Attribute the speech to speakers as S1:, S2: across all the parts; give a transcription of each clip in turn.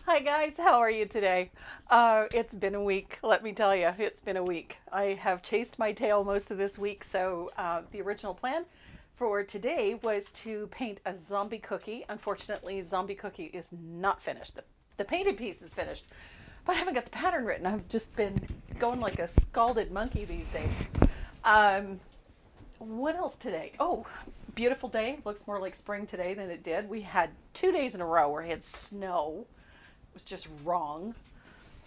S1: Hi guys, how are you today? It's been a week, let me tell you. It's been a week. I have chased my tail most of this week, so the original plan for today was to paint a zombie cookie. Unfortunately, zombie cookie is not finished. The painted piece is finished, but I haven't got the pattern written. I've just been going like a scalded monkey these days. Um, what else today? Oh, beautiful day. Looks more like spring today than it did. We had 2 days in a row where we had snow. It was just wrong.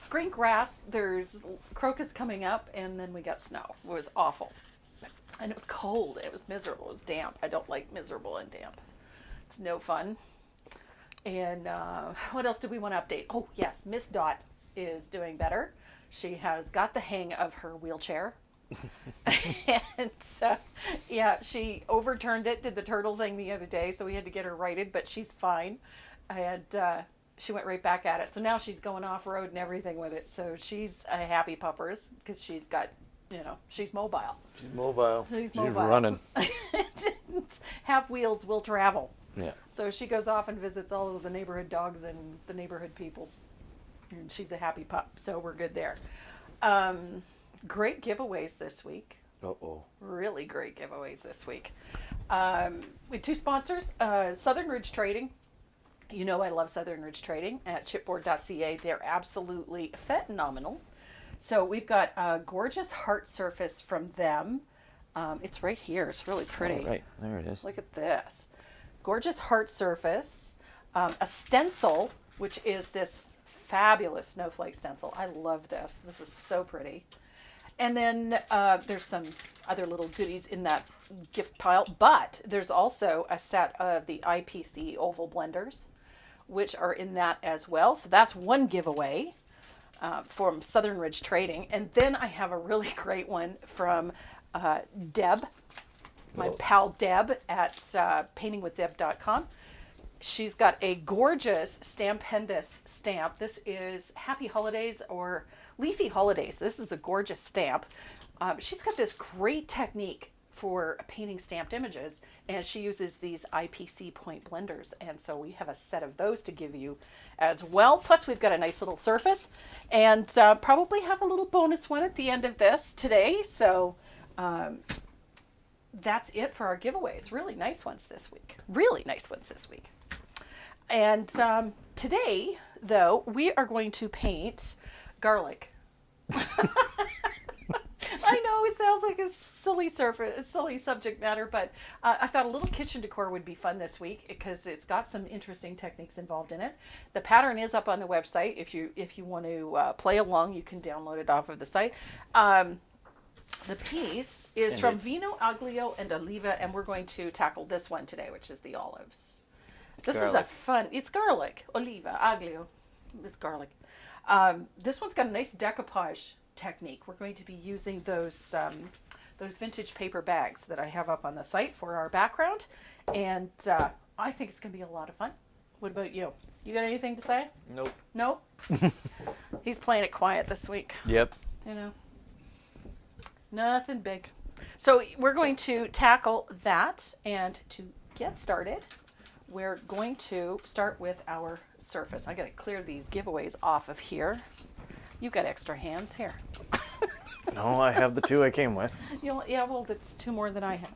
S1: Green grass, there's crocus coming up, and then we got snow. It was awful. And it was cold. It was miserable. It was damp. I don't like miserable and damp. It's no fun. And what else did we want to update? Oh, yes, Miss Dot is doing better. She has got the hang of her wheelchair. And yeah, she overturned it, did the turtle thing the other day, so we had to get her righted, but she's fine. And she went right back at it. So now she's going off road and everything with it. So she's a happy puppers because she's got, she's mobile.
S2: She's mobile.
S1: She's
S2: mobile. Running.
S1: Half wheels will travel.
S2: Yeah.
S1: So she goes off and visits all of the neighborhood dogs and the neighborhood peoples. And she's a happy pup. So we're good there. Great giveaways this week.
S2: Uh-oh.
S1: Really great giveaways this week. We have two sponsors, Southern Ridge Trading. You know I love Southern Ridge Trading at chipboard.ca. They're absolutely phenomenal. So we've got a gorgeous heart surface from them. It's right here. It's really pretty.
S2: Oh, right. There it is.
S1: Look at this. Gorgeous heart surface. A stencil, which is this fabulous snowflake stencil. I love this. This is so pretty. And then there's some other little goodies in that gift pile. But there's also a set of the IPC oval blenders, which are in that as well. So that's one giveaway from Southern Ridge Trading. And then I have a really great one from Deb, my pal Deb at paintingwithdeb.com. She's got a gorgeous Stampendous stamp. This is Happy Holidays or Leafy Holidays. This is a gorgeous stamp. She's got this great technique for painting stamped images, and she uses these IPC point blenders, and so we have a set of those to give you as well. Plus we've got a nice little surface, and probably have a little bonus one at the end of this today. So that's it for our giveaways. Really nice ones this week. Really nice ones this week. And today, though, we are going to paint garlic. I know it sounds like a silly subject matter, but I thought a little kitchen decor would be fun this week because it's got some interesting techniques involved in it. The pattern is up on the website. If you want to play along, you can download it off of the site. The piece is from Vino, Aglio, and Oliva, and we're going to tackle this one today, which is the olives. This is a fun, it's garlic, oliva, aglio, it's garlic. This one's got a nice decoupage technique. We're going to be using those vintage paper bags that I have up on the site for our background, and I think it's going to be a lot of fun. What about you? You got anything to say?
S2: Nope.
S1: Nope? He's playing it quiet this week.
S2: Yep.
S1: Nothing big. So we're going to tackle that, and to get started, we're going to start with our surface. I got to clear these giveaways off of here. You've got extra hands here.
S2: No, I have the two I came with.
S1: Yeah, well, that's two more than I have.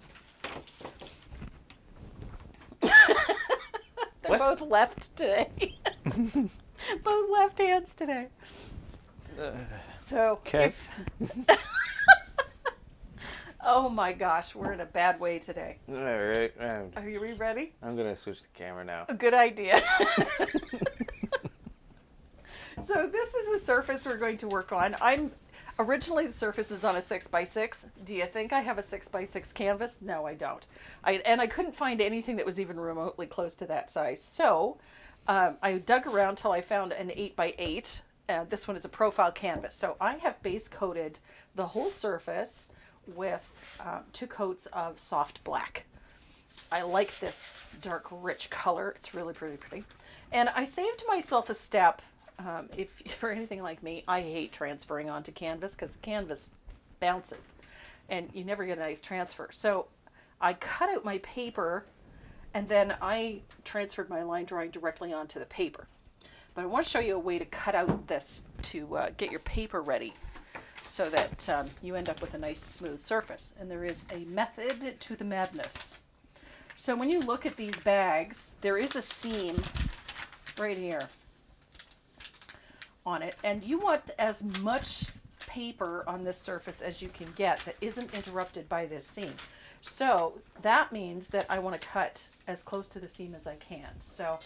S1: They're both left today. Both left hands today. So,
S2: okay.
S1: Oh my gosh, we're in a bad way today.
S2: All right.
S1: Are you ready?
S2: I'm going to switch the camera now.
S1: A good idea. So this is the surface we're going to work on. Originally the surface is on a 6x6. Do you think I have a 6x6 canvas? No, I don't. I couldn't find anything that was even remotely close to that size. So I dug around till I found an 8x8. This one is a profile canvas. So I have base coated the whole surface with 2 coats of soft black. I like this dark rich color. It's really pretty. And I saved myself a step. If you're anything like me, I hate transferring onto canvas because the canvas bounces and you never get a nice transfer. So I cut out my paper and then I transferred my line drawing directly onto the paper. But I want to show you a way to cut out this to get your paper ready so that you end up with a nice smooth surface. And there is a method to the madness. So when you look at these bags, there is a seam right here on it. And you want as much paper on this surface as you can get that isn't interrupted by this seam. So that means that I want to cut as close to the seam as I can. So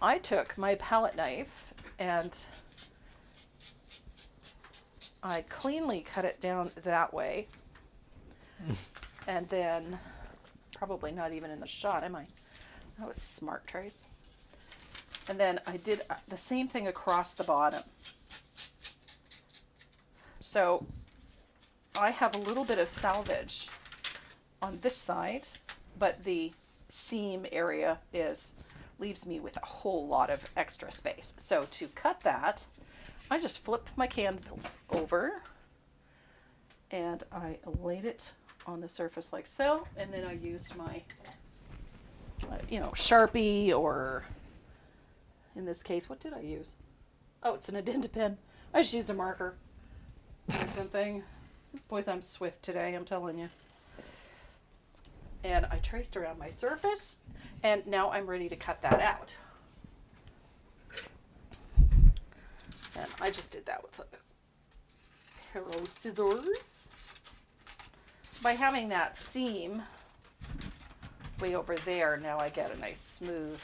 S1: I took my palette knife and I cleanly cut it down that way. And then, probably not even in the shot, am I? That was smart, Trace. And then I did the same thing across the bottom. So I have a little bit of salvage on this side, but the seam area leaves me with a whole lot of extra space. So to cut that, I just flip my canvas over and I laid it on the surface like so, and then I used my Sharpie, or in this case, what did I use? Oh, it's an Addenda pen. I just used a marker or something. Boys, I'm swift today, I'm telling you. And I traced around my surface, and now I'm ready to cut that out. And I just did that with a pair of scissors. By having that seam way over there, now I get a nice smooth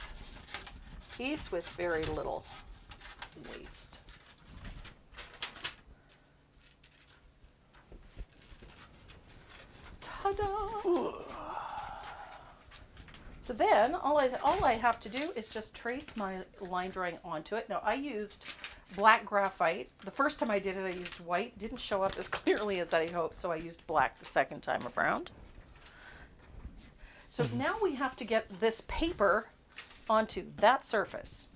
S1: piece with very little waste. Ta-da! So then all I have to do is just trace my line drawing onto it. Now I used black graphite. The first time I did it, I used white. Didn't show up as clearly as I hoped, so I used black the second time around. So now we have to get this paper onto that surface.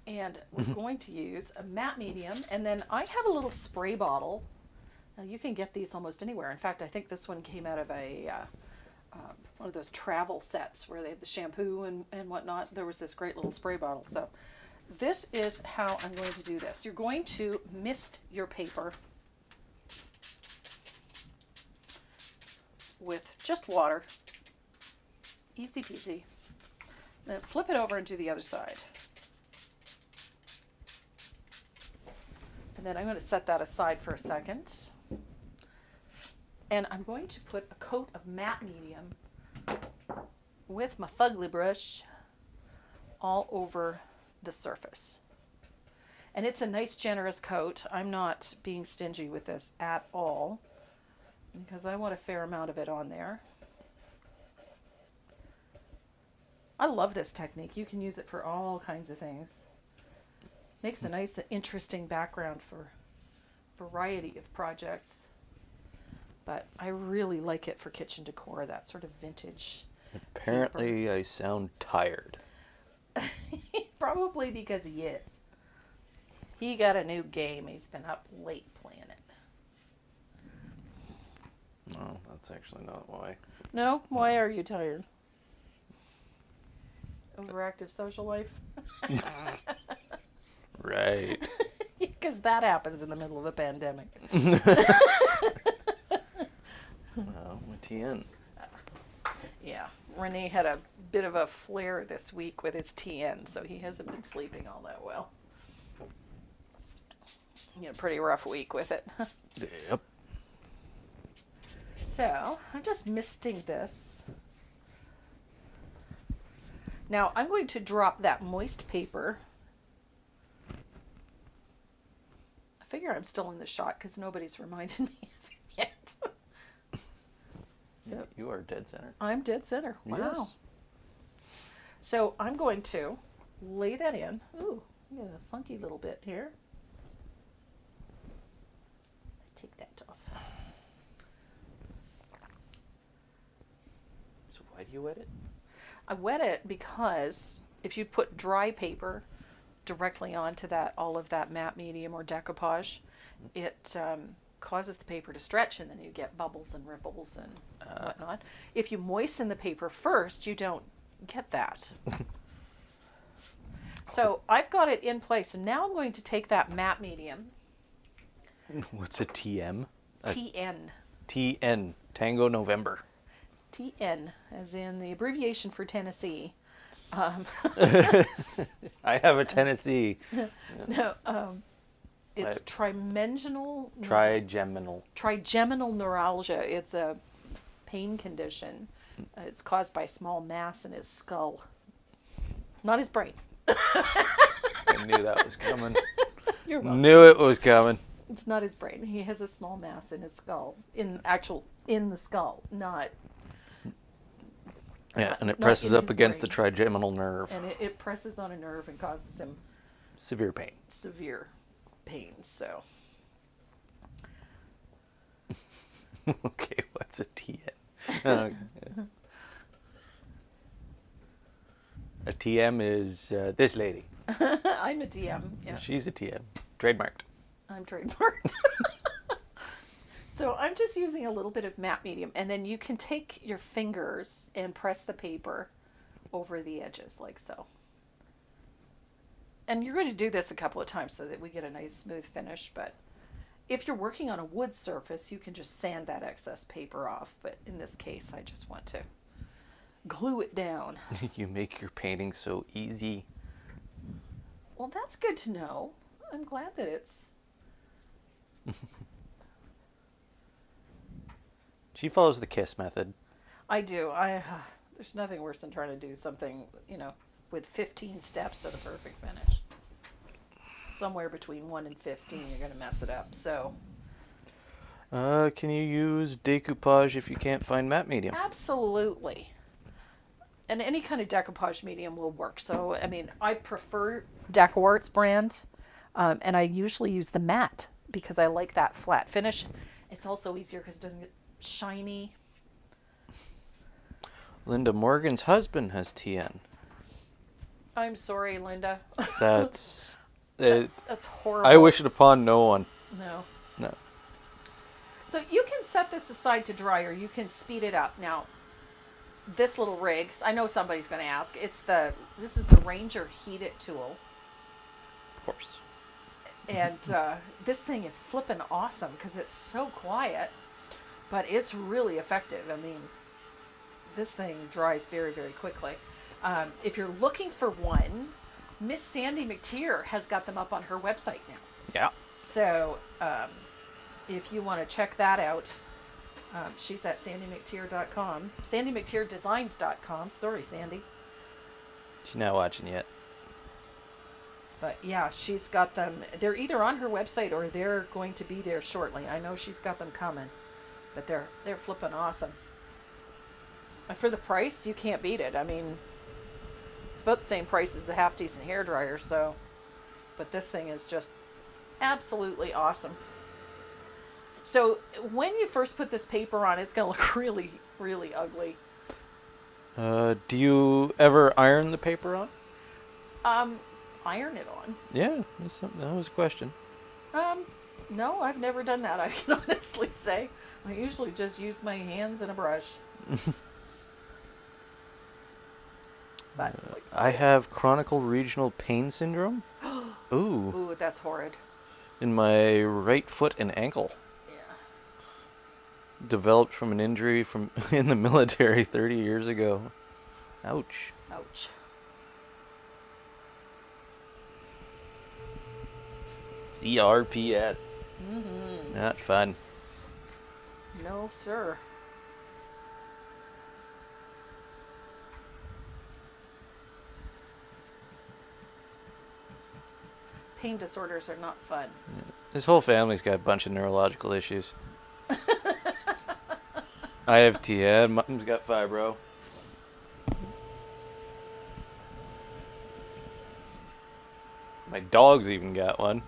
S1: And we're going to use a matte medium, and then I have a little spray bottle. Now you can get these almost anywhere. In fact, I think this one came out of one of those travel sets where they have the shampoo and whatnot. There was this great little spray bottle. So this is how I'm going to do this. You're going to mist your paper with just water. Easy peasy. Then flip it over and do the other side. And then I'm going to set that aside for a second. And I'm going to put a coat of matte medium with my fugly brush all over the surface. And it's a nice generous coat. I'm not being stingy with this at all because I want a fair amount of it on there. I love this technique. You can use it for all kinds of things. Makes a nice, interesting background for a variety of projects. But I really like it for kitchen decor, that sort of vintage.
S2: Apparently, I sound tired.
S1: Probably because he is. He got a new game. He's been up late playing it.
S2: No, that's actually not why.
S1: No? Why are you tired? Overactive social life?
S2: Right.
S1: Because that happens in the middle of a pandemic.
S2: Well, my TN.
S1: Yeah, Renee had a bit of a flare this week with his TN, so he hasn't been sleeping all that well. He had a pretty rough week with it.
S2: Yep.
S1: So, I'm just misting this. Now, I'm going to drop that moist paper. I figure I'm still in the shot because nobody's reminded me of it yet. So
S2: you are dead center.
S1: I'm dead center. Wow.
S2: Yes.
S1: So I'm going to lay that in. Ooh, we got a funky little bit here. Take that off.
S2: So why do you wet it?
S1: I wet it because if you put dry paper directly onto that, all of that matte medium or decoupage, it causes the paper to stretch, and then you get bubbles and ripples and whatnot. If you moisten the paper first, you don't get that. So I've got it in place, and now I'm going to take that matte medium,
S2: What's a TM?
S1: TN.
S2: TN, Tango November.
S1: TN, as in the abbreviation for Tennessee.
S2: I have a Tennessee.
S1: No, it's trigeminal
S2: Trigeminal.
S1: neuralgia. It's a pain condition. It's caused by a small mass in his skull, not his brain.
S2: I knew that was coming.
S1: You're welcome.
S2: Knew it was coming.
S1: It's not his brain. He has a small mass in his skull, in the skull, not.
S2: Yeah, and it
S1: not
S2: presses
S1: in
S2: up
S1: his
S2: against the
S1: brain.
S2: trigeminal nerve.
S1: And it presses on a nerve and causes him
S2: Severe pain.
S1: severe pain. So
S2: Okay, what's a TN? Uh, a TM is this lady.
S1: I'm a DM. Yeah,
S2: She's a TM. Trademarked.
S1: I'm trademarked. So I'm just using a little bit of matte medium, and then you can take your fingers and press the paper over the edges like so. And you're going to do this a couple of times so that we get a nice smooth finish, but if you're working on a wood surface, you can just sand that excess paper off, but in this case, I just want to glue it down.
S2: You make your painting so easy.
S1: Well, that's good to know. I'm glad that it's...
S2: She follows the KISS method.
S1: I do. There's nothing worse than trying to do something, with 15 steps to the perfect finish. Somewhere between 1 and 15, you're going to mess it up. So,
S2: Can you use decoupage if you can't find matte medium?
S1: absolutely. And any kind of decoupage medium will work. So, I mean, I prefer Decor's brand, and I usually use the matte because I like that flat finish. It's also easier because it doesn't get shiny.
S2: Linda Morgan's husband has TN.
S1: I'm sorry, Linda.
S2: That's...
S1: That's horrible.
S2: I wish it upon no one.
S1: No.
S2: No.
S1: So you can set this aside to dry, or you can speed it up. Now, this little rig, I know somebody's going to ask. This is the Ranger Heat It tool,
S2: Of course.
S1: and this thing is flippin' awesome because it's so quiet, but it's really effective. I mean, this thing dries very, very quickly. If you're looking for one, Miss Sandy McTeer has got them up on her website now.
S2: Yeah.
S1: So, if you want to check that out, she's at sandymcteer.com. sandymcteerdesigns.com. Sorry, Sandy.
S2: She's not watching yet.
S1: But yeah, she's got them. They're either on her website or they're going to be there shortly. I know she's got them coming, but they're flipping awesome. And for the price, you can't beat it. I mean, it's about the same price as a half decent hairdryer. So, but this thing is just absolutely awesome. So when you first put this paper on, it's going to look really, really ugly.
S2: Do you ever iron the paper on?
S1: Iron it on.
S2: Yeah, that was a question.
S1: No, I've never done that. I can honestly say. I usually just use my hands and a brush. But
S2: I have chronic regional pain syndrome. Ooh.
S1: ooh, that's horrid.
S2: In my right foot and ankle.
S1: Yeah.
S2: Developed from an injury from in the military 30 years ago. Ouch.
S1: Ouch.
S2: CRPS.
S1: Mm-hmm.
S2: Not fun.
S1: No, sir. Pain disorders are not fun.
S2: His whole family's got a bunch of neurological issues. I have TN. Mom's got fibro. My dog's even got one.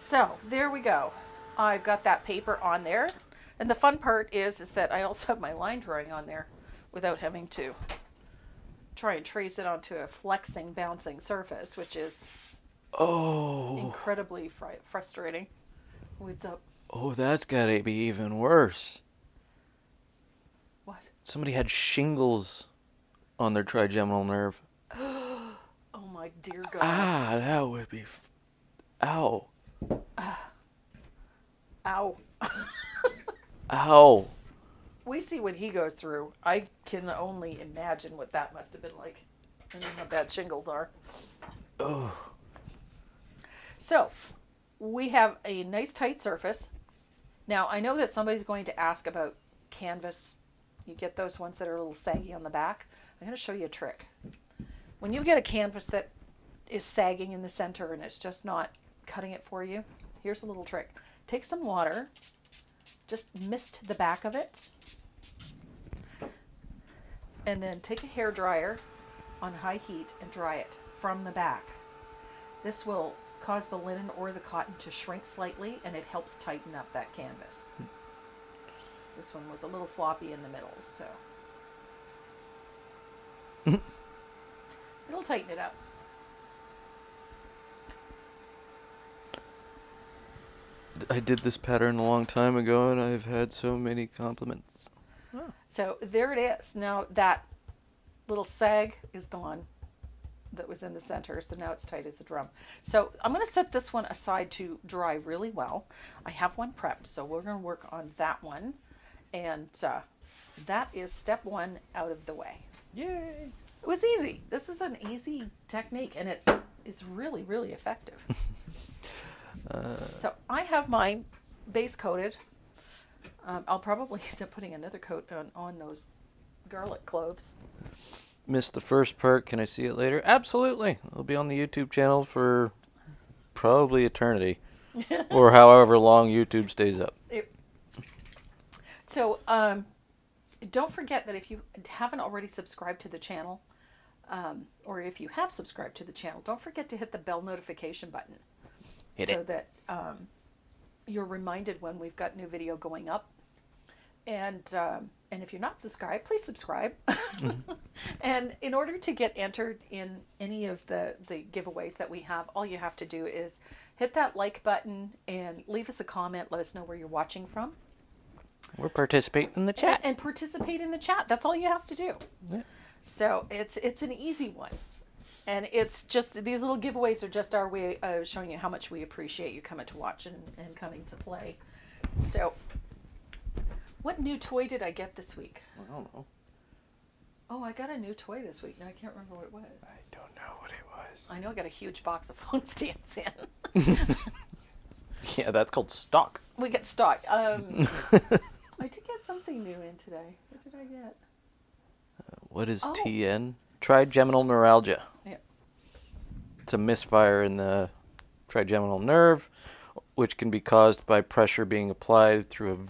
S1: So there we go. I've got that paper on there, and the fun part is that I also have my line drawing on there without having to try and trace it onto a flexing, bouncing surface, which is incredibly frustrating. What's up?
S2: Oh, that's gotta be even worse.
S1: What?
S2: Somebody had shingles on their trigeminal nerve.
S1: Oh my dear God.
S2: Ah, that would be. Ow.
S1: Ow.
S2: Ow.
S1: We see what he goes through. I can only imagine what that must have been like. I know how bad shingles are.
S2: Oh.
S1: So, we have a nice tight surface. Now, I know that somebody's going to ask about canvas. You get those ones that are a little saggy on the back. I'm going to show you a trick. When you get a canvas that is sagging in the center and it's just not cutting it for you, here's a little trick. Take some water, just mist the back of it, and then take a hair dryer on high heat and dry it from the back. This will cause the linen or the cotton to shrink slightly, and it helps tighten up that canvas. This one was a little floppy in the middle, so it'll tighten it up.
S2: I did this pattern a long time ago, and I've had so many compliments.
S1: Oh. So there it is. Now that little sag is gone that was in the center, so now it's tight as a drum. So I'm going to set this one aside to dry really well. I have one prepped, so we're going to work on that one. And that is step one out of the way. Yay! It was easy. This is an easy technique, and it is really, really effective. So I have mine base coated. I'll probably end up putting another coat on those garlic cloves.
S2: Missed the first part. Can I see it later? Absolutely. It'll be on the YouTube channel for probably eternity. Or however long YouTube stays up.
S1: So don't forget that if you haven't already subscribed to the channel, or if you have subscribed to the channel, don't forget to hit the bell notification button. So that you're reminded when we've got new video going up. And if you're not subscribed, please subscribe. And in order to get entered in any of the giveaways that we have, all you have to do is hit that like button and leave us a comment. Let us know where you're watching from.
S2: Or participate in the chat.
S1: And participate in the chat. That's all you have to do. Yeah. So it's an easy one. And it's just, these little giveaways are just our way of showing you how much we appreciate you coming to watch and coming to play. So, what new toy did I get this week?
S2: I don't know.
S1: Oh, I got a new toy this week. Now I can't remember what it was.
S2: I don't know what it was.
S1: I know I got a huge box of phone stands in.
S2: Yeah, that's called stock.
S1: We get stock. I did get something new in today. What did I get?
S2: What is TN? Trigeminal neuralgia.
S1: Yeah.
S2: It's a misfire in the trigeminal nerve, which can be caused by pressure being applied through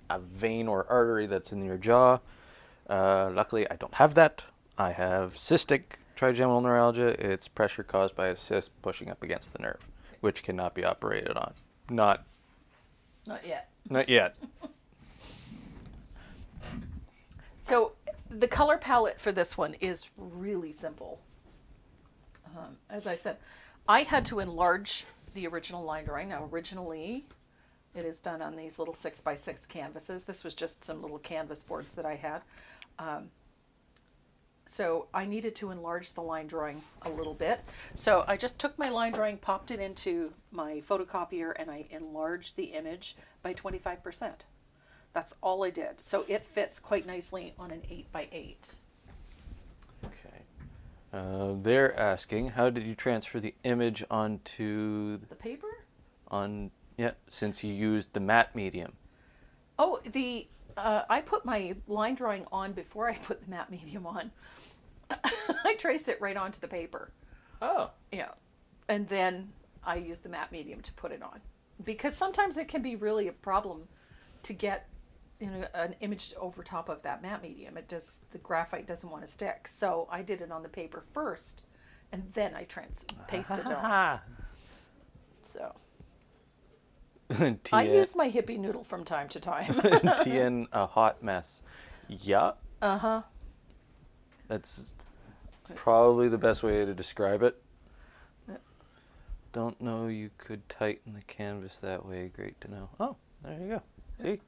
S2: a vein or artery that's in your jaw. Luckily, I don't have that. I have cystic trigeminal neuralgia. It's pressure caused by a cyst pushing up against the nerve, which cannot be operated on. Not
S1: yet.
S2: Not yet.
S1: So the color palette for this one is really simple. As I said, I had to enlarge the original line drawing. Now, originally, it is done on these little 6x6 canvases. This was just some little canvas boards that I had. So I needed to enlarge the line drawing a little bit. So I just took my line drawing, popped it into my photocopier, and I enlarged the image by 25%. That's all I did. So it fits quite nicely on an 8x8.
S2: Okay. They're asking, how did you transfer the image onto
S1: the paper?
S2: Since you used the matte medium.
S1: Oh, I put my line drawing on before I put the matte medium on. I traced it right onto the paper.
S2: Oh.
S1: Yeah. And then I used the matte medium to put it on. Because sometimes it can be really a problem to get an image over top of that matte medium. The graphite doesn't want to stick. So I did it on the paper first, and then I pasted it on. So I use my hippie noodle from time to time.
S2: TN, a hot mess. Yeah.
S1: Uh-huh.
S2: That's probably the best way to describe it. Don't know you could tighten the canvas that way. Great to know. Oh, there you go. See?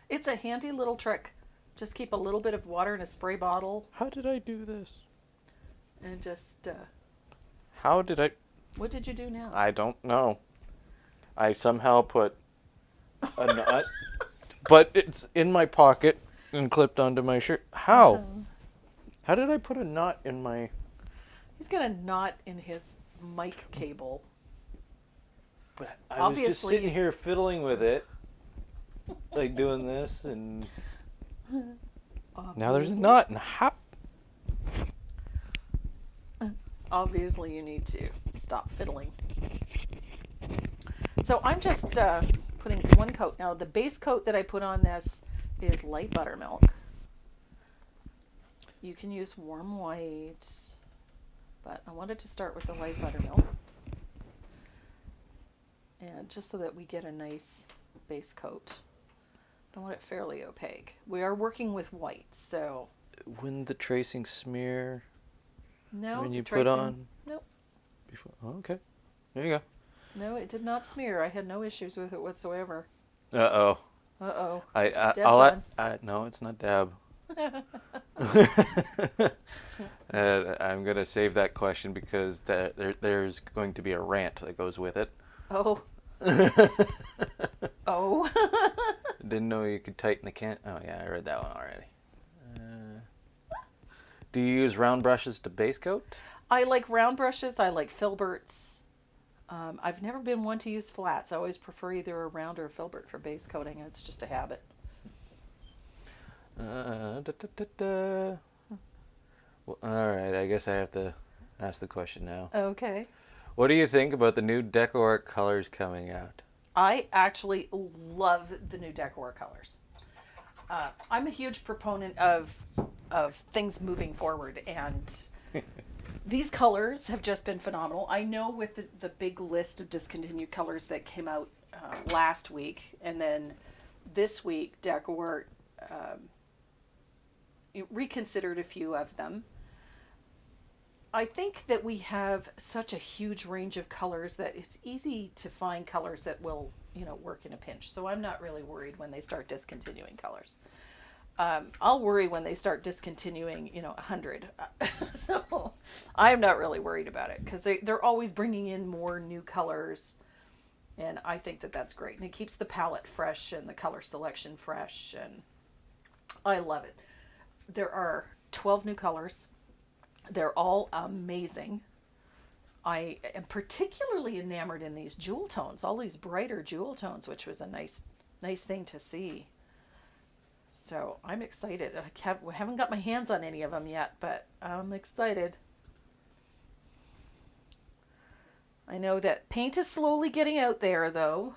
S1: It's a handy little trick Just keep a little bit of water in a spray bottle
S2: How did I do this?
S1: and just,
S2: How did I?
S1: what did you do now?
S2: I don't know. I somehow put a nut, but it's in my pocket and clipped onto my shirt. How?
S1: Oh.
S2: How did I put a knot in my...
S1: He's got a knot in his mic cable.
S2: But I was just
S1: Obviously-
S2: sitting here fiddling with it, like doing this, and now there's a
S1: Obviously-
S2: knot. And how?
S1: Obviously, you need to stop fiddling. So I'm just putting one coat. Now, the base coat that I put on this is light buttermilk. You can use warm white, but I wanted to start with the light buttermilk. And just so that we get a nice base coat. I want it fairly opaque. We are working with white, so
S2: Wouldn't the tracing smear
S1: no.
S2: when you
S1: tracing-
S2: put on?
S1: Nope.
S2: Before? Oh, okay. There you
S1: No, it did not smear. I had no issues with it whatsoever.
S2: go. Uh-oh.
S1: Uh-oh.
S2: I'll
S1: on.
S2: no, it's not dab. I'm going to save that question because there's going to be a rant that goes with it.
S1: Oh. Oh.
S2: Didn't know you could tighten the can. Oh, yeah, I read that one already. Do you use round brushes to base coat?
S1: I like round brushes. I like filberts. I've never been one to use flats. I always prefer either a round or a filbert for base coating. It's just a habit.
S2: Da, da, da, da. Well, all right, I guess I have to ask the question now.
S1: Okay.
S2: What do you think about the new Decor colors coming out?
S1: I actually love the new Decor colors. I'm a huge proponent of things moving forward, and these colors have just been phenomenal. I know with the big list of discontinued colors that came out last week, and then this week, Decor reconsidered a few of them. I think that we have such a huge range of colors that it's easy to find colors that will, work in a pinch. So I'm not really worried when they start discontinuing colors. I'll worry when they start discontinuing, 100. So I'm not really worried about it because they're always bringing in more new colors. And I think that that's great. And it keeps the palette fresh and the color selection fresh. And I love it. There are 12 new colors. They're all amazing. I am particularly enamored in these jewel tones, all these brighter jewel tones, which was a nice thing to see. So I'm excited. I haven't got my hands on any of them yet, but I'm excited. I know that paint is slowly getting out there, though.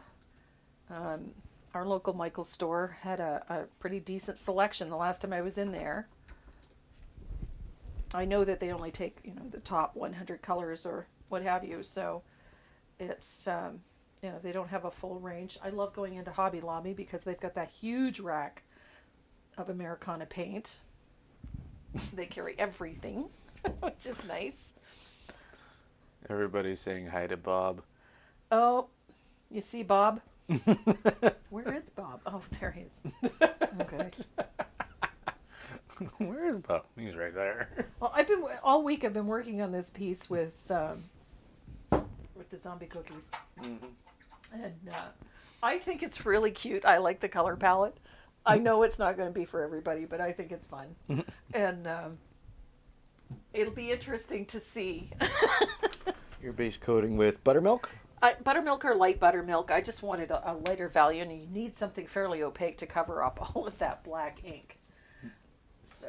S1: Our local Michael's store had a pretty decent selection the last time I was in there. I know that they only take, the top 100 colors or what have you, so it's, they don't have a full range. I love going into Hobby Lobby because they've got that huge rack of Americana paint. They carry everything, which is nice.
S2: Everybody's saying hi to Bob.
S1: Oh, you see Bob? Where is Bob? Oh, there he is. Okay.
S2: Where is Bob? He's right there.
S1: Well, all week I've been working on this piece with the zombie cookies, and I think it's really cute. I like the color palette. I know it's not going to be for everybody, but I think it's fun, and it'll be interesting to see.
S2: You're base coating with buttermilk?
S1: Buttermilk or light buttermilk. I just wanted a lighter value, and you need something fairly opaque to cover up all of that black ink. So,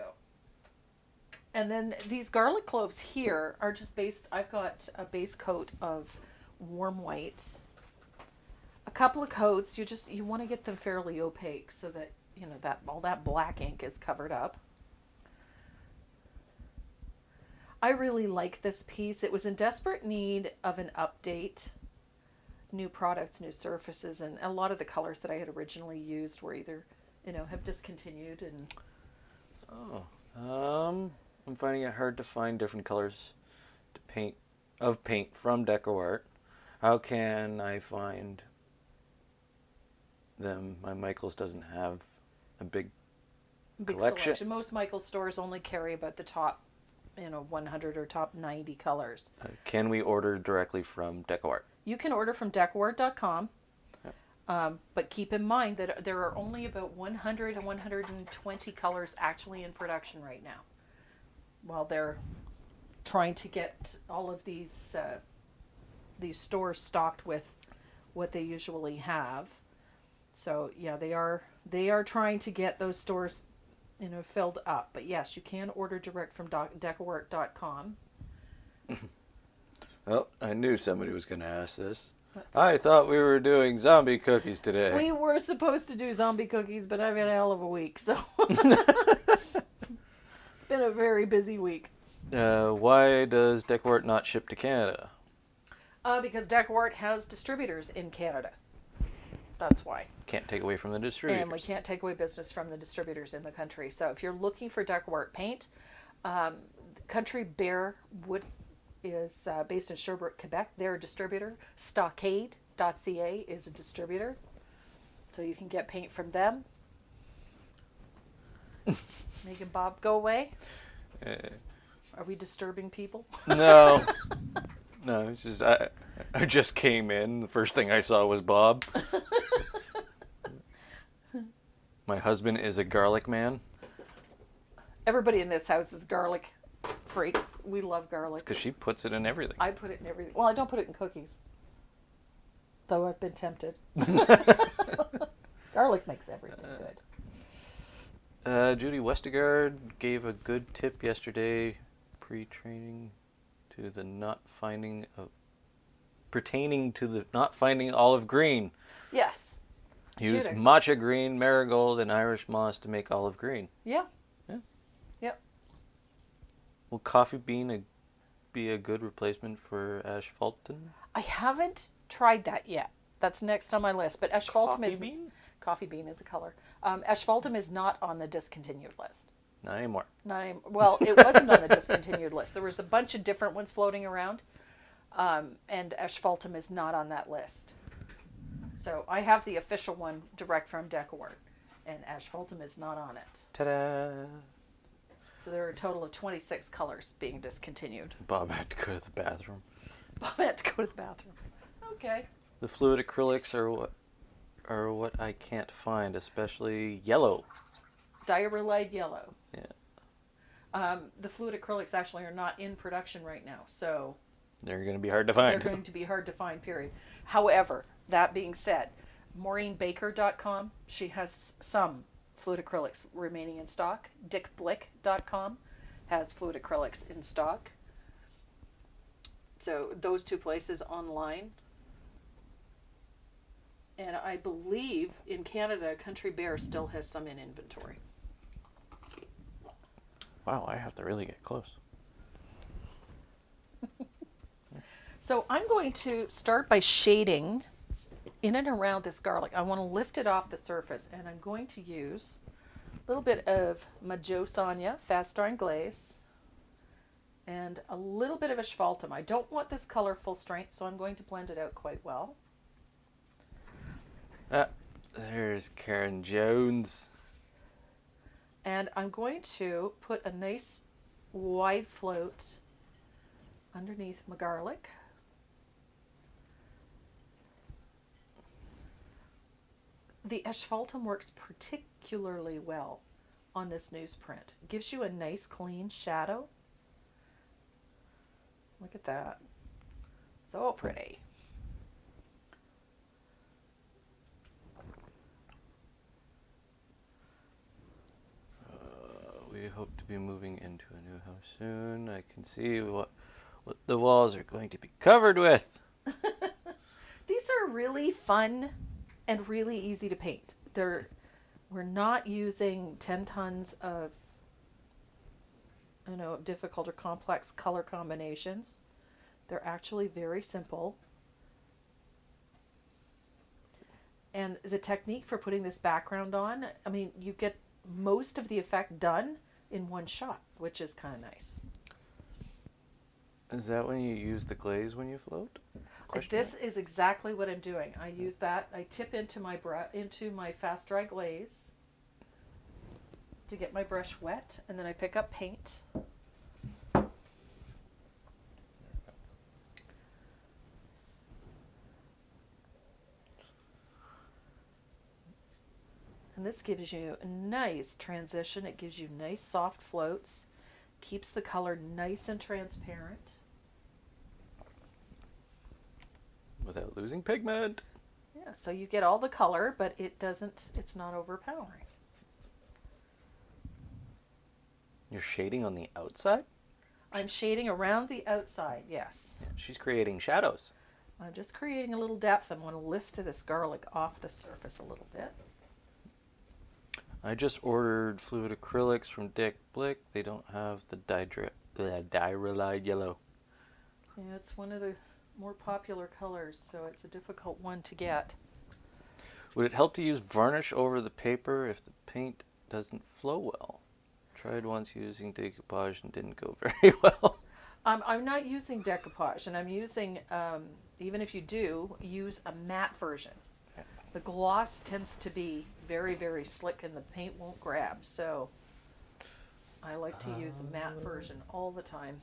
S1: and then these garlic cloves here are just I've got a base coat of warm white, a couple of coats. You want to get them fairly opaque so that, that all that black ink is covered up. I really like this piece. It was in desperate need of an update, new products, new surfaces, and a lot of the colors that I had originally used were either, have discontinued and...
S2: Oh, I'm finding it hard to find different colors to paint from Decor. How can I find them? My Michaels doesn't have a big
S1: big selection. Most Michaels stores only carry about the top, 100 or top 90 colors.
S2: Can we order directly from Decor?
S1: You can order from Decor.com. But keep in mind that there are only about 100 and 120 colors actually in production right now, while they're trying to get all of these stores stocked with what they usually have. So yeah, they are trying to get those stores, filled up. But yes, you can order direct from Decor.com.
S2: Well, I knew somebody was going to ask this. I thought we were doing zombie cookies today.
S1: We were supposed to do zombie cookies, but I've had a hell of a week, so it's been a very busy week.
S2: Why does Decor not ship to Canada?
S1: Because Decor has distributors in Canada. That's why.
S2: Can't take away from the distributors.
S1: And we can't take away business from the distributors in the country. So if you're looking for Decor paint, Country Bear Wood is based in Sherbrooke, Quebec. They're a distributor. Stockade.ca is a distributor. So you can get paint from them. Making Bob go away? Are we disturbing people?
S2: No. No, it's just I just came in. The first thing I saw was Bob. My husband is a garlic man.
S1: Everybody in this house is garlic freaks. We love garlic.
S2: It's because she puts it in everything.
S1: I put it in everything. Well, I don't put it in cookies. Though I've been tempted. Garlic makes everything good.
S2: Judy Westergaard gave a good tip yesterday, pre-training, pertaining to the not finding olive green.
S1: Yes.
S2: Use matcha green, marigold, and Irish moss to make olive green.
S1: Yeah.
S2: Yeah.
S1: Yep.
S2: Will coffee bean be a good replacement for asphaltum?
S1: I haven't tried that yet. That's next on my list. But asphaltum is... Coffee bean is a color. Asphaltum is not on the discontinued list.
S2: Not anymore.
S1: Well, it wasn't on the discontinued list. There was a bunch of different ones floating around. And asphaltum is not on that list. So I have the official one direct from Decor. And asphaltum is not on it.
S2: Ta-da!
S1: So there are a total of 26 colors being discontinued.
S2: Bob had to go to the bathroom.
S1: Bob had to go to the bathroom. Okay.
S2: The fluid acrylics are what I can't find, especially yellow.
S1: Diarrhea yellow.
S2: Yeah.
S1: The fluid acrylics actually are not in production right now, so
S2: they're going to be hard to find.
S1: They're going to be hard to find, period. However, that being said, MaureenBaker.com, she has some fluid acrylics remaining in stock. DickBlick.com has fluid acrylics in stock. So those two places online. And I believe in Canada, Country Bear still has some in inventory.
S2: Wow, I have to really get close.
S1: So I'm going to start by shading in and around this garlic. I want to lift it off the surface, and I'm going to use a little bit of Moreau fast drying glaze and a little bit of asphaltum. I don't want this color full strength, so I'm going to blend it out quite well.
S2: There's Karen Jones.
S1: And I'm going to put a nice wide float underneath my garlic. The asphaltum works particularly well on this newsprint. It gives you a nice clean shadow. Look at that. So pretty.
S2: We hope to be moving into a new house soon. I can see what the walls are going to be covered with.
S1: These are really fun and really easy to paint. We're not using 10 tons of difficult or complex color combinations. They're actually very simple. And the technique for putting this background on, I mean, you get most of the effect done in one shot, which is kind of nice.
S2: Is that when you use the glaze when you float?
S1: This is exactly what I'm doing. I use that. I tip into my fast dry glaze to get my brush wet, and then I pick up paint. And this gives you a nice transition. It gives you nice soft floats, keeps the color nice and transparent.
S2: Without losing pigment.
S1: Yeah, so you get all the color, but it's not overpowering.
S2: You're shading on the outside?
S1: I'm shading around the outside, yes.
S2: Yeah, she's creating shadows.
S1: I'm just creating a little depth. I'm going to lift this garlic off the surface a little bit.
S2: I just ordered fluid acrylics from Dick Blick. They don't have the Dye-Relied yellow.
S1: Yeah, it's one of the more popular colors, so it's a difficult one to get.
S2: Would it help to use varnish over the paper if the paint doesn't flow well? Tried once using decoupage and didn't go very well.
S1: I'm not using decoupage, and I'm using, even if you do, use a matte version. The gloss tends to be very, very slick and the paint won't grab, so I like to use a matte version all the time.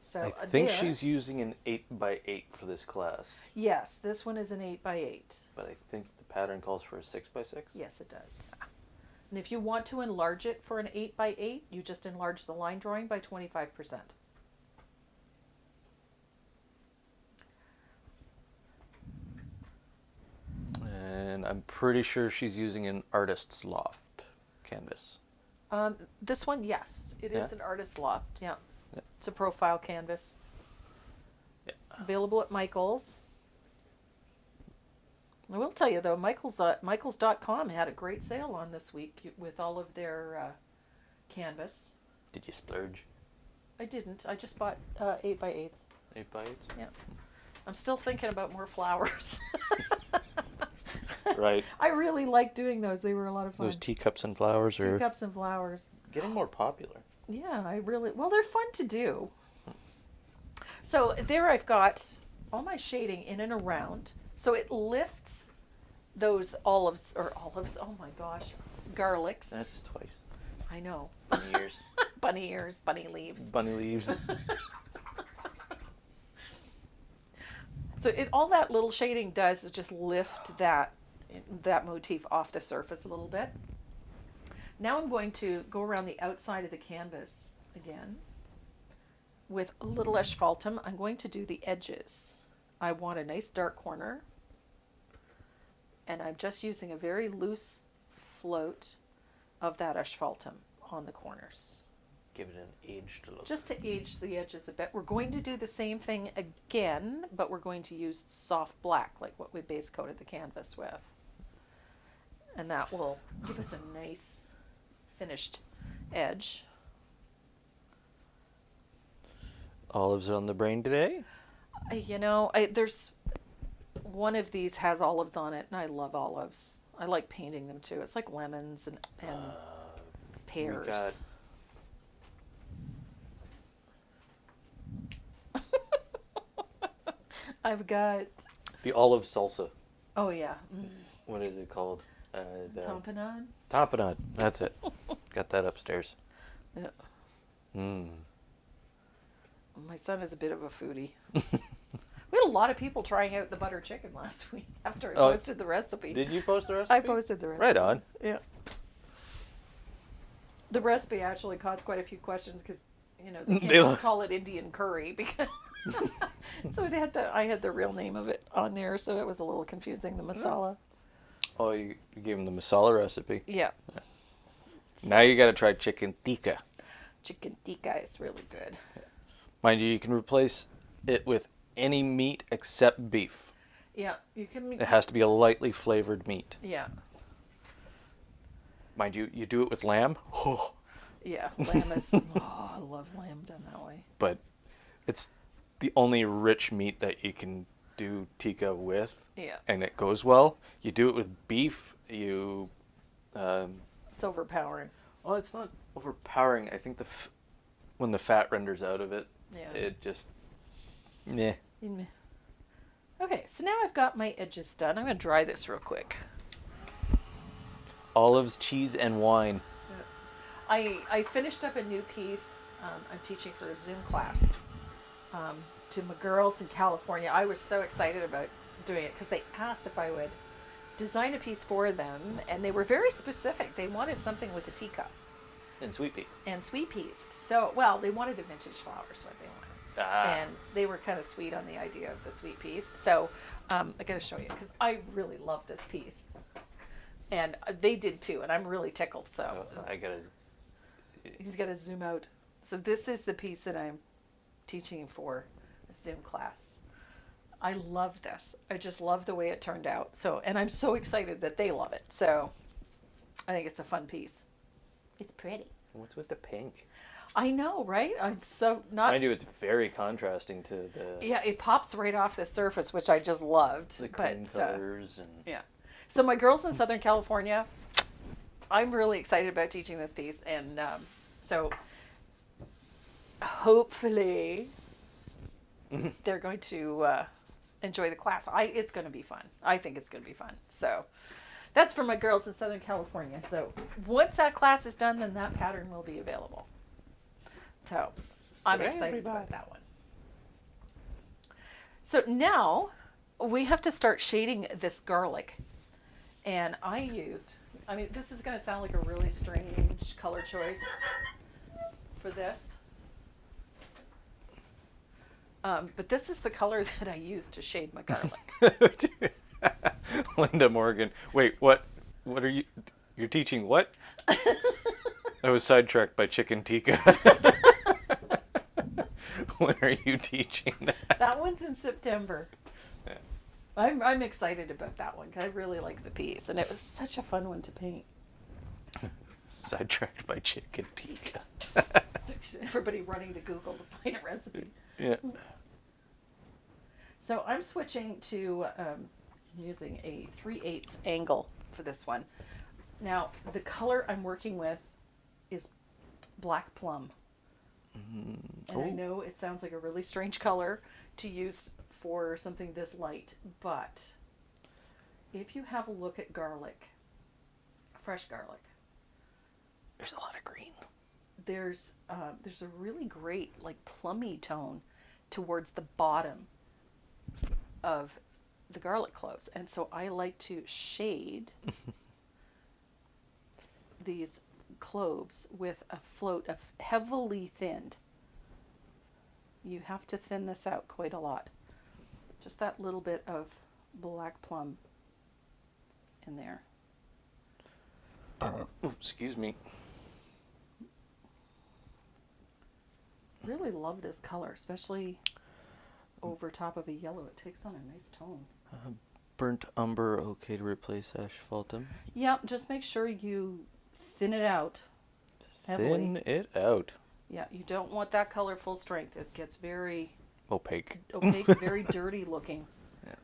S1: So
S2: I think she's using an 8x8 for this class.
S1: Yes, this one is an 8x8.
S2: But I think the pattern calls for a 6x6.
S1: Yes, it does. And if you want to enlarge it for an 8x8, you just enlarge the line drawing by 25%.
S2: And I'm pretty sure she's using an Artist's Loft canvas.
S1: This one, yes, it is
S2: Yeah?
S1: an Artist's Loft. Yeah.
S2: Yeah.
S1: It's a profile canvas.
S2: Yeah.
S1: Available at Michael's. I will tell you though, Michaels.com had a great sale on this week with all of their canvas.
S2: Did you splurge?
S1: I didn't. I just bought 8x8s.
S2: 8x8s?
S1: Yeah. I'm still thinking about more flowers.
S2: Right.
S1: I really like doing those. They were a lot of fun.
S2: Those teacups and flowers are
S1: Teacups and flowers.
S2: getting more popular.
S1: Yeah, well, they're fun to do. So there I've got all my shading in and around. So it lifts those olives, oh my gosh, garlics.
S2: That's twice.
S1: I know.
S2: Bunny ears.
S1: Bunny ears, bunny leaves.
S2: Bunny leaves.
S1: So all that little shading does is just lift that motif off the surface a little bit. Now I'm going to go around the outside of the canvas again with a little asphaltum. I'm going to do the edges. I want a nice dark corner, and I'm just using a very loose float of that asphaltum on the corners.
S2: Give it an aged look.
S1: Just to age the edges a bit. We're going to do the same thing again, but we're going to use soft black, like what we base coated the canvas with. And that will give us a nice finished edge.
S2: Olives on the brain today?
S1: There's one of these has olives on it, and I love olives. I like painting them too. It's like lemons and pears.
S2: We got
S1: I've got.
S2: the olive salsa.
S1: Oh yeah.
S2: What is it called?
S1: Tamponade.
S2: Tamponade. That's it. Got that upstairs.
S1: Yeah.
S2: Mm.
S1: My son is a bit of a foodie. We had a lot of people trying out the butter chicken last week after I posted the recipe.
S2: Did you post the recipe?
S1: I posted the recipe.
S2: Right on.
S1: Yeah. The recipe actually caused quite a few questions because, they can't just call it Indian curry because. So I had the real name of it on there, so it was a little confusing. The masala.
S2: Oh, you gave him the masala recipe.
S1: Yeah.
S2: Now you got to try chicken tikka.
S1: Chicken tikka is really good.
S2: Mind you can replace it with any meat except beef.
S1: Yeah, you can.
S2: It has to be a lightly flavored meat.
S1: Yeah.
S2: Mind you, you do it with lamb. Oh.
S1: Yeah, lamb is. Oh, I love lamb done that way.
S2: But it's the only rich meat that you can do tikka with.
S1: Yeah.
S2: And it goes well. You do it with beef,
S1: It's overpowering.
S2: well, it's not overpowering. I think when the fat renders out of it,
S1: Yeah.
S2: it just, yeah.
S1: Okay, so now I've got my edges done. I'm going to dry this real quick.
S2: Olives, cheese, and wine.
S1: I finished up a new piece. I'm teaching for a Zoom class to my girls in California. I was so excited about doing it because they asked if I would design a piece for them, and they were very specific. They wanted something with a teacup
S2: And sweet pea.
S1: and sweet peas. So, well, they wanted a vintage flower is what they wanted. And they were kind of sweet on the idea of the sweet peas. So I got to show you because I really love this piece. And they did too, and I'm really tickled. So
S2: I gotta.
S1: he's got to zoom out. So this is the piece that I'm teaching for a Zoom class. I love this. I just love the way it turned out. So, and I'm so excited that they love it. So I think it's a fun piece. It's pretty.
S2: What's with the pink?
S1: I know, right? I'm so not.
S2: Mind you, it's very contrasting to the
S1: Yeah, it pops right off the surface, which I just loved.
S2: the cream colors and.
S1: Yeah. So my girls in Southern California, I'm really excited about teaching this piece, and so hopefully they're going to enjoy the class. It's going to be fun. I think it's going to be fun. So that's for my girls in Southern California. So once that class is done, then that pattern will be available. So I'm excited about that one. So now we have to start shading this garlic. And I mean, this is going to sound like a really strange color choice for this. But this is the color that I use to shade my garlic.
S2: Linda Morgan. Wait, what? What are you? You're teaching what? I was sidetracked by chicken tikka. When are you teaching that?
S1: That one's in September.
S2: Yeah.
S1: I'm excited about that one because I really like the piece, and it was such a fun one to paint.
S2: Sidetracked by chicken tikka.
S1: Everybody running to Google to find a recipe.
S2: Yeah.
S1: So I'm switching to using a 3/8 angle for this one. Now, the color I'm working with is black plum. And I know it sounds like a really strange color to use for something this light, but if you have a look at garlic, fresh garlic,
S2: There's a lot of green.
S1: there's a really great like plummy tone towards the bottom of the garlic cloves, and so I like to shade these cloves with a float of heavily thinned. You have to thin this out quite a lot. Just that little bit of black plum in there.
S2: Excuse me.
S1: Really love this color, especially over top of a yellow. It takes on a nice tone.
S2: Burnt umber, okay to replace asphaltum.
S1: Yeah, just make sure you thin it out heavily.
S2: Thin it out.
S1: Yeah, you don't want that color full strength. It gets very
S2: Opaque.
S1: very dirty looking.
S2: Yeah.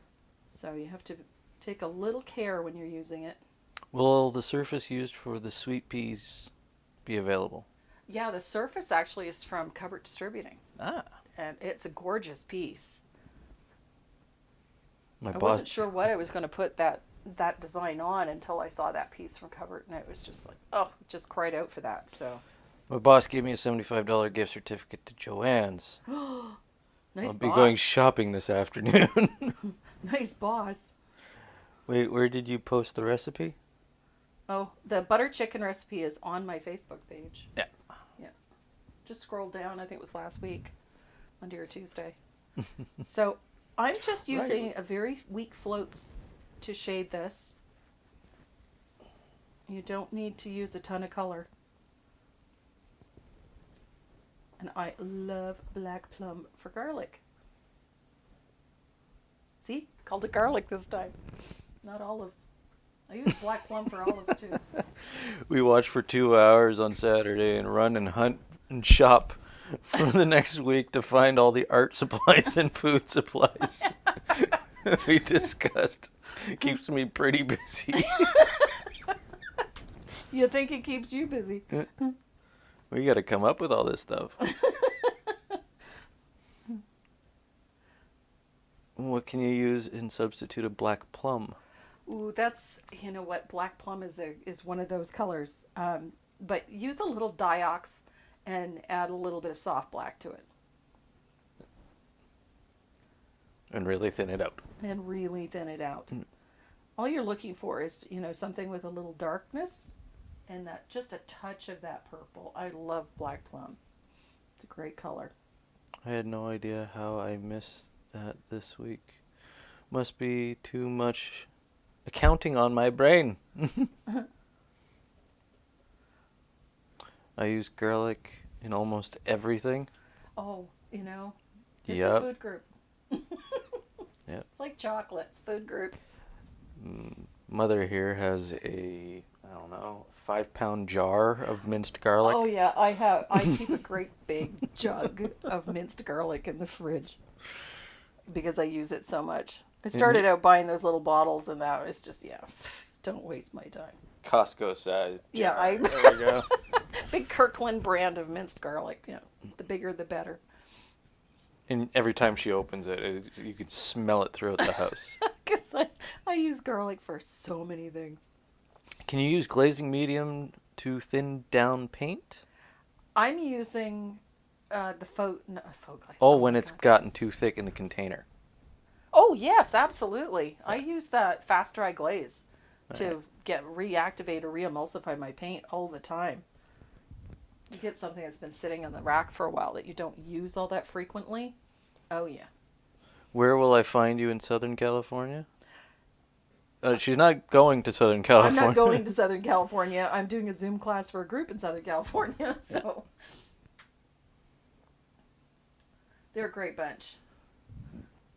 S1: So you have to take a little care when you're using it.
S2: Will the surface used for the sweet peas be available?
S1: Yeah, the surface actually is from Covert Distributing.
S2: Ah.
S1: And it's a gorgeous piece.
S2: My
S1: I
S2: boss
S1: wasn't sure what I was going to put that design on until I saw that piece from Covert, and it was just like, oh, just cried out for that. So
S2: My boss gave me a $75 gift certificate to Joann's.
S1: nice
S2: I'll be
S1: boss.
S2: going shopping this afternoon.
S1: Nice boss.
S2: Wait, where did you post the recipe?
S1: Oh, the butter chicken recipe is on my Facebook page.
S2: Yeah.
S1: Yeah. Just scroll down. I think it was last week, Monday or Tuesday. So I'm just using a very weak floats to shade this. You don't need to use a ton of color. And I love black plum for garlic. See? Called it garlic this time. Not olives. I use black plum for olives too.
S2: We watched for 2 hours on Saturday and run and hunt and shop for the next week to find all the art supplies and food supplies we discussed. Keeps me pretty busy.
S1: You think it keeps you busy.
S2: We got to come up with all this stuff. What can you use in substitute of black plum?
S1: Ooh, that's, you know what, black plum is one of those colors. But use a little diox and add a little bit of soft black to it.
S2: And really thin it out.
S1: And really thin it out. All you're looking for is, something with a little darkness and that just a touch of that purple. I love black plum. It's a great color.
S2: I had no idea how I missed that this week. Must be too much accounting on my brain. I use garlic in almost everything.
S1: Oh, it's
S2: Yep.
S1: a food group.
S2: Yep.
S1: It's like chocolates, food group.
S2: Mother here has a, I don't know, 5-pound jar of minced garlic.
S1: Oh yeah, I keep a great big jug of minced garlic in the fridge because I use it so much. I started out buying those little bottles and that was just, don't waste my time.
S2: Costco size
S1: Yeah,
S2: jar. There we go.
S1: Big Kirkland brand of minced garlic. Yeah, the bigger the better.
S2: And every time she opens it, you can smell it throughout the house.
S1: Because I use garlic for so many things.
S2: Can you use glazing medium to thin down paint?
S1: I'm using the faux glaze.
S2: Oh, when it's gotten too thick in the container.
S1: Oh, yes, absolutely. I use that fast dry glaze to reactivate or re-emulsify my paint all the time. You get something that's been sitting on the rack for a while that you don't use all that frequently. Oh, yeah.
S2: Where will I find you in Southern California? She's not going to Southern California.
S1: I'm not going to Southern California. I'm doing a Zoom class for a group in Southern California, so. They're a great bunch.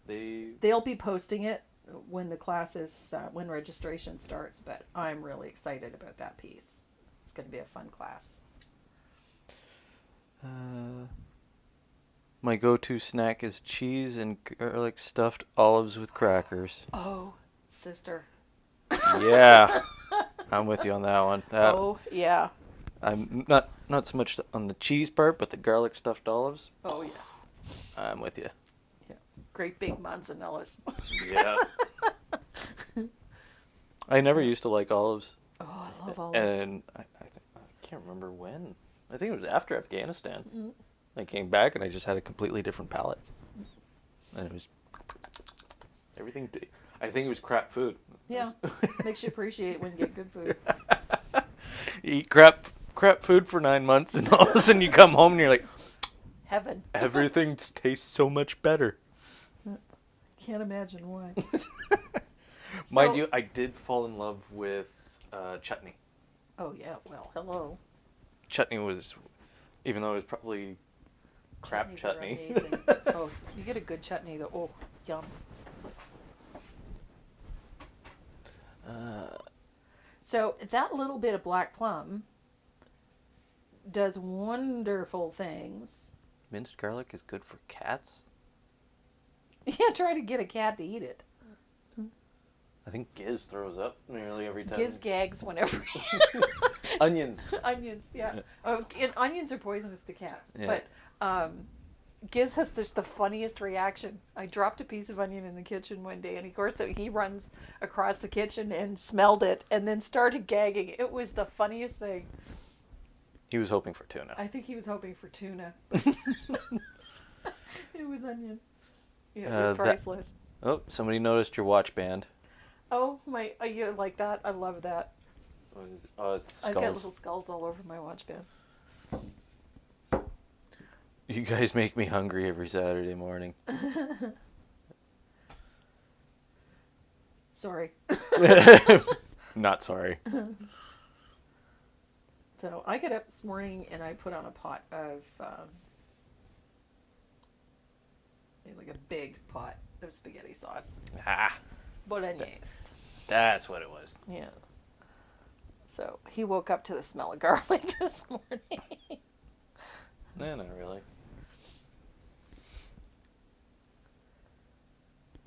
S1: They'll be posting it when the class is, when registration starts, but I'm really excited about that piece. It's going to be a fun class.
S2: My go-to snack is cheese and garlic stuffed olives with crackers.
S1: Oh, sister.
S2: Yeah, I'm with you on that one.
S1: Oh, yeah.
S2: I'm not so much on the cheese part, but the garlic stuffed olives.
S1: Oh, yeah.
S2: I'm with you.
S1: Yeah. Great big mozzarellas.
S2: Yeah. I never used to like olives.
S1: Oh, I love olives.
S2: And I can't remember when. I think it was after Afghanistan. Mm-hmm. I came back and I just had a completely different palate. And it was everything. I think it was crap food.
S1: Yeah, makes you appreciate when you get good food.
S2: You eat crap food for 9 months, and all of a sudden you come home and you're like,
S1: heaven.
S2: Everything tastes so much better.
S1: Can't imagine why.
S2: Mind you, I did fall in love with chutney.
S1: Oh yeah, well, hello.
S2: Chutney was, even though it was probably crap chutney.
S1: Oh, you get a good chutney though. Oh, yum. So that little bit of black plum does wonderful things.
S2: Minced garlic is good for cats?
S1: Yeah, try to get a cat to eat it.
S2: I think Giz throws up nearly every time.
S1: Giz gags whenever.
S2: Onions.
S1: Onions, yeah. Oh, and onions are poisonous to cats.
S2: Yeah.
S1: But Giz has just the funniest reaction. I dropped a piece of onion in the kitchen one day, and of course he runs across the kitchen and smelled it and then started gagging. It was the funniest thing.
S2: He was hoping for tuna.
S1: I think he was hoping for tuna. It was onion. Yeah, it was priceless.
S2: Oh, somebody noticed your watch band.
S1: Oh, you like that? I love that.
S2: Oh, it's skulls.
S1: I've got little skulls all over my watch band.
S2: You guys make me hungry every Saturday morning.
S1: Sorry.
S2: Not sorry.
S1: So I got up this morning and I put on a pot of, like a big pot of spaghetti sauce.
S2: Ah.
S1: Bolognese.
S2: That's what it was.
S1: Yeah. So he woke up to the smell of garlic this morning.
S2: No, not really.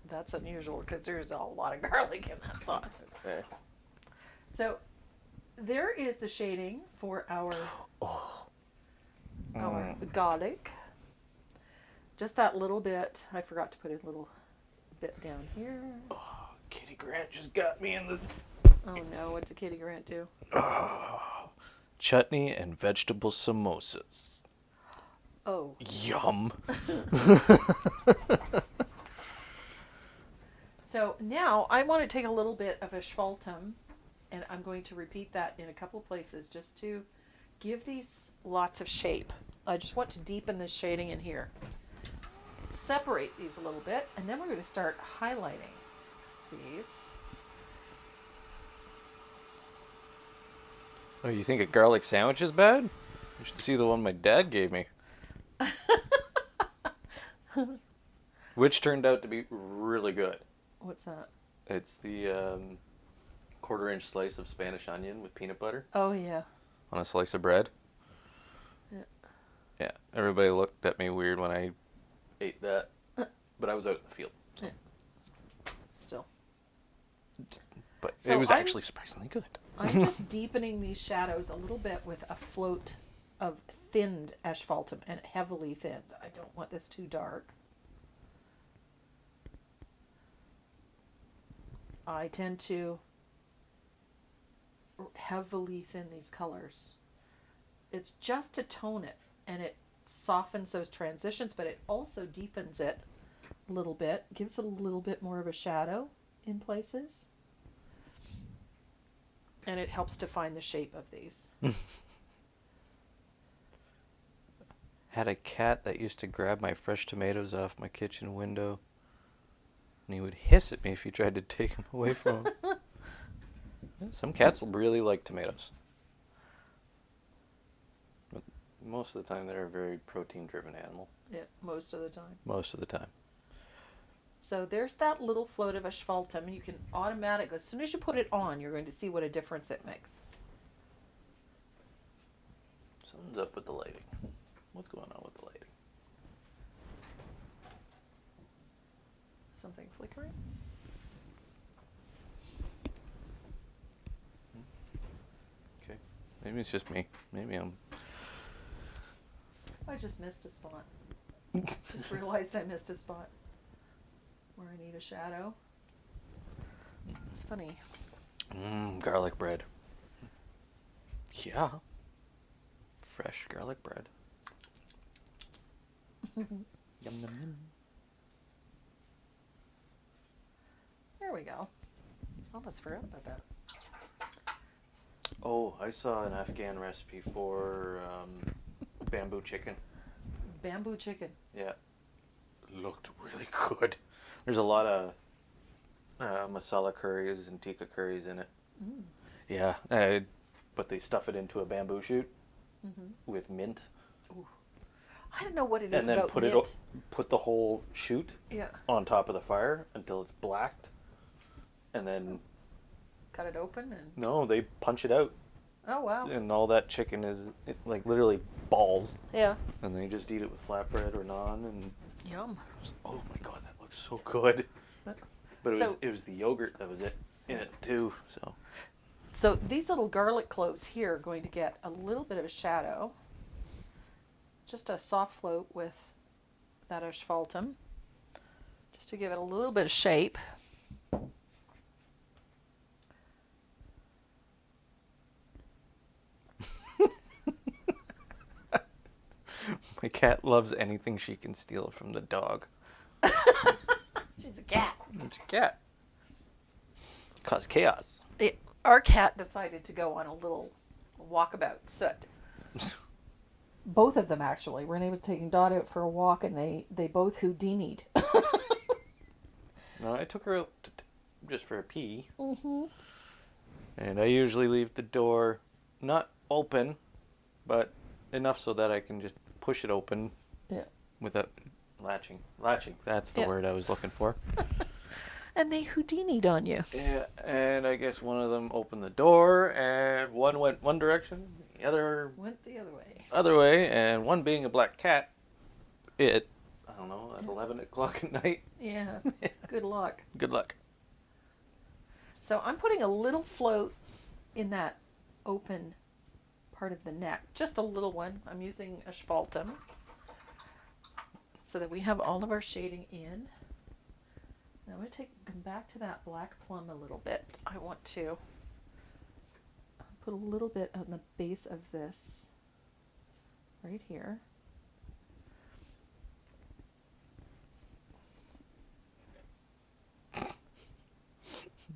S1: That's unusual because there's a lot of garlic in that sauce.
S2: Okay.
S1: So there is the shading for our garlic. Just that little bit. I forgot to put a little bit down here.
S2: Kitty Grant just got me in the
S1: Oh no, what did Katie Grant do?
S2: chutney and vegetable samosas.
S1: Oh.
S2: Yum.
S1: So now I want to take a little bit of asphaltum, and I'm going to repeat that in a couple places just to give these lots of shape. I just want to deepen the shading in here. Separate these a little bit, and then we're going to start highlighting these.
S2: Oh, you think a garlic sandwich is bad? You should see the one my dad gave me. Which turned out to be really good.
S1: What's that?
S2: It's the quarter-inch slice of Spanish onion with peanut butter
S1: Oh, yeah.
S2: on a slice of bread.
S1: Yeah.
S2: Yeah, everybody looked at me weird when I ate that, but I was out in the field. So.
S1: Yeah. Still.
S2: But
S1: So
S2: it was actually surprisingly good.
S1: I'm just deepening these shadows a little bit with a float of thinned asphaltum, and heavily thinned. I don't want this too dark. I tend to heavily thin these colors. It's just to tone it, and it softens those transitions, but it also deepens it a little bit, gives it a little bit more of a shadow in places. And it helps define the shape of these.
S2: Had a cat that used to grab my fresh tomatoes off my kitchen window, and he would hiss at me if you tried to take them away from him. Yeah, some cats really like tomatoes. But most of the time, they're a very protein-driven animal.
S1: Yeah, most of the time.
S2: Most of the time.
S1: So there's that little float of asphaltum, and you can automatically, as soon as you put it on, you're going to see what a difference it makes.
S2: Something's up with the lighting. What's going on with the lighting?
S1: Something flickering?
S2: Okay. Maybe it's just me. Maybe I'm...
S1: I just missed a spot. Just realized I missed a spot where I need a shadow. It's funny.
S2: Garlic bread. Yeah. Fresh garlic bread. Yum, yum, yum.
S1: There we go. Almost forgot about that.
S2: Oh, I saw an Afghan recipe for bamboo chicken.
S1: Bamboo chicken.
S2: Yeah. Looked really good. There's a lot of masala curries and tikka curries in it.
S1: Mm.
S2: Yeah. But they stuff it into a bamboo shoot with mint.
S1: Ooh. I don't know what it is
S2: And then
S1: about
S2: put
S1: mint.
S2: put the whole shoot
S1: Yeah.
S2: on top of the fire until it's blacked. And then
S1: Cut it open and...
S2: no, they punch it out.
S1: Oh, wow.
S2: And all that chicken is like literally balls.
S1: Yeah.
S2: And they just eat it with flatbread or naan. And
S1: Yum.
S2: oh my god, that looks so good. But
S1: So-
S2: it was the yogurt that was in it too.
S1: So these little garlic cloves here are going to get a little bit of a shadow. Just a soft float with that asphaltum. Just to give it a little bit of shape.
S2: My cat loves anything she can steal from the dog.
S1: She's a cat.
S2: It's a cat. Cause chaos.
S1: Our cat decided to go on a little walkabout. So both of them, actually. Renee was taking Dot out for a walk, and they both Houdini'd.
S2: No, I took her out just for a pee.
S1: Mm-hmm.
S2: And I usually leave the door not open, but enough so that I can just push it open.
S1: Yeah.
S2: Without latching. Latching, that's the
S1: Yeah.
S2: word I was looking for.
S1: And they Houdini'd on you.
S2: Yeah, and I guess one of them opened the door, and one went one direction, the other
S1: Went the
S2: other way, and one being a black cat, I don't know, at 11 o'clock at night.
S1: Yeah. Good luck.
S2: Good luck.
S1: So I'm putting a little float in that open part of the neck. Just a little one. I'm using asphaltum so that we have all of our shading in. Now I'm going to come back to that black plum a little bit. I want to put a little bit on the base of this right here.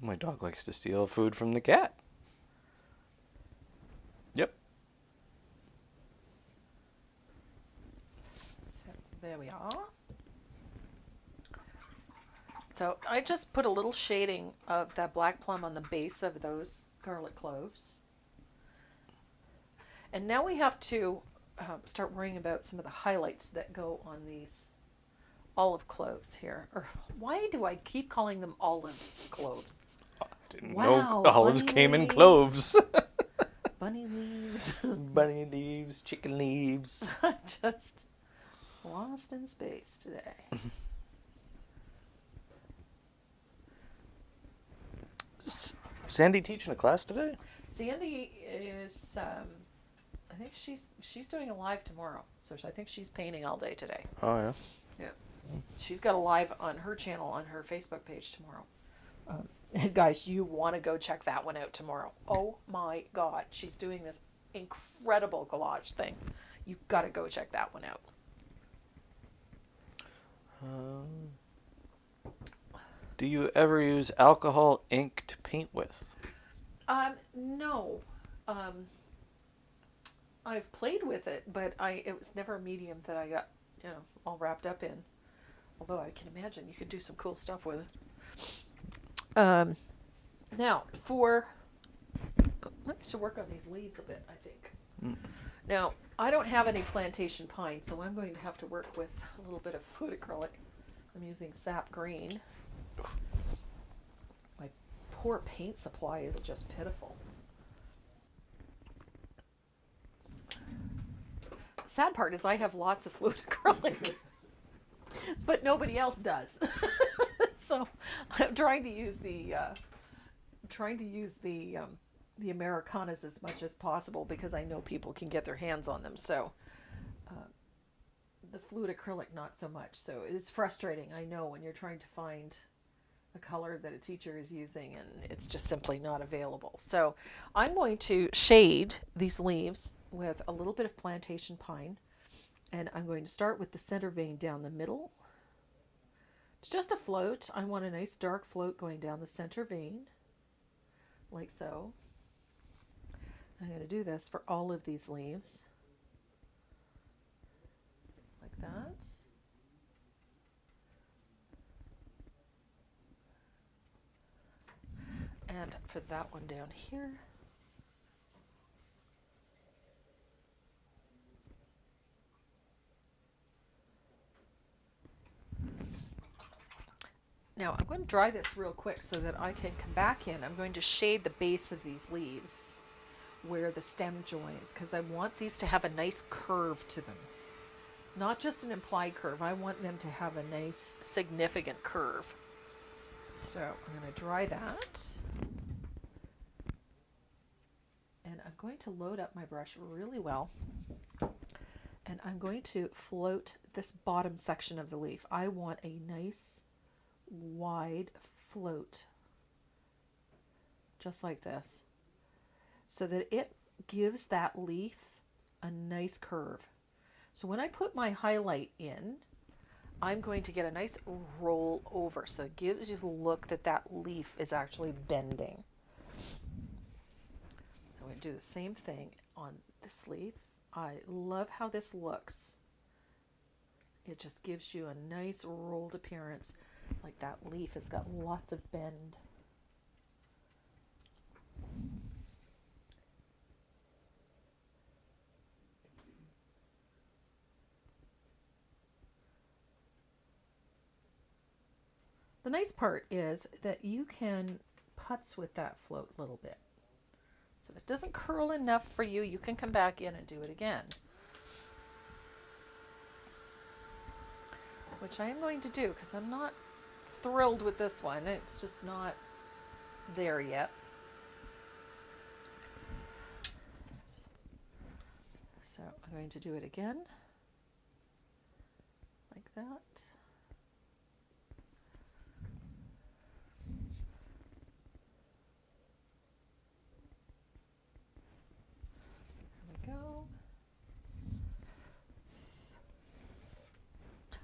S2: My dog likes to steal food from the cat. Yep.
S1: So there we are. So I just put a little shading of that black plum on the base of those garlic cloves. And now we have to start worrying about some of the highlights that go on these olive cloves here. Or why do I keep calling them olive cloves?
S2: I didn't
S1: Wow,
S2: know olives
S1: bunny
S2: came in
S1: leaves.
S2: cloves.
S1: Bunny leaves.
S2: Bunny leaves, chicken leaves.
S1: Just lost in space today.
S2: Sandy teaching a class today?
S1: Sandy is, I think she's doing a live tomorrow. So I think she's painting all day today.
S2: Oh, yeah.
S1: Yeah. She's got a live on her channel on her Facebook page tomorrow. And guys, you want to go check that one out tomorrow. Oh my God. She's doing this incredible collage thing. You've got to go check that one out.
S2: Do you ever use alcohol ink to paint with?
S1: No. I've played with it, but it was never a medium that I got, all wrapped up in. Although I can imagine you could do some cool stuff with it. Now, I should work on these leaves a bit, I think. Now, I don't have any plantation pine, so I'm going to have to work with a little bit of fluid acrylic. I'm using sap green. My poor paint supply is just pitiful. The sad part is I have lots of fluid acrylic, but nobody else does. So I'm trying to use the Americanas as much as possible because I know people can get their hands on them. So the fluid acrylic, not so much. So it's frustrating, I know, when you're trying to find a color that a teacher is using and it's just simply not available. So I'm going to shade these leaves with a little bit of plantation pine, and I'm going to start with the center vein down the middle. It's just a float. I want a nice dark float going down the center vein, like so. I'm going to do this for all of these leaves, like that. And for that one down here. Now I'm going to dry this real quick so that I can come back in. I'm going to shade the base of these leaves where the stem joins because I want these to have a nice curve to them. Not just an implied curve. I want them to have a nice significant curve. So I'm going to dry that. And I'm going to load up my brush really well. And I'm going to float this bottom section of the leaf. I want a nice wide float, just like this, so that it gives that leaf a nice curve. So when I put my highlight in, I'm going to get a nice roll over, so it gives you the look that that leaf is actually bending. So I'm going to do the same thing on this leaf. I love how this looks. It just gives you a nice rolled appearance. Like that leaf has got lots of bend. The nice part is that you can putz with that float a little bit. So if it doesn't curl enough for you, you can come back in and do it again. Which I am going to do because I'm not thrilled with this one. It's just not there yet. So I'm going to do it again, like that.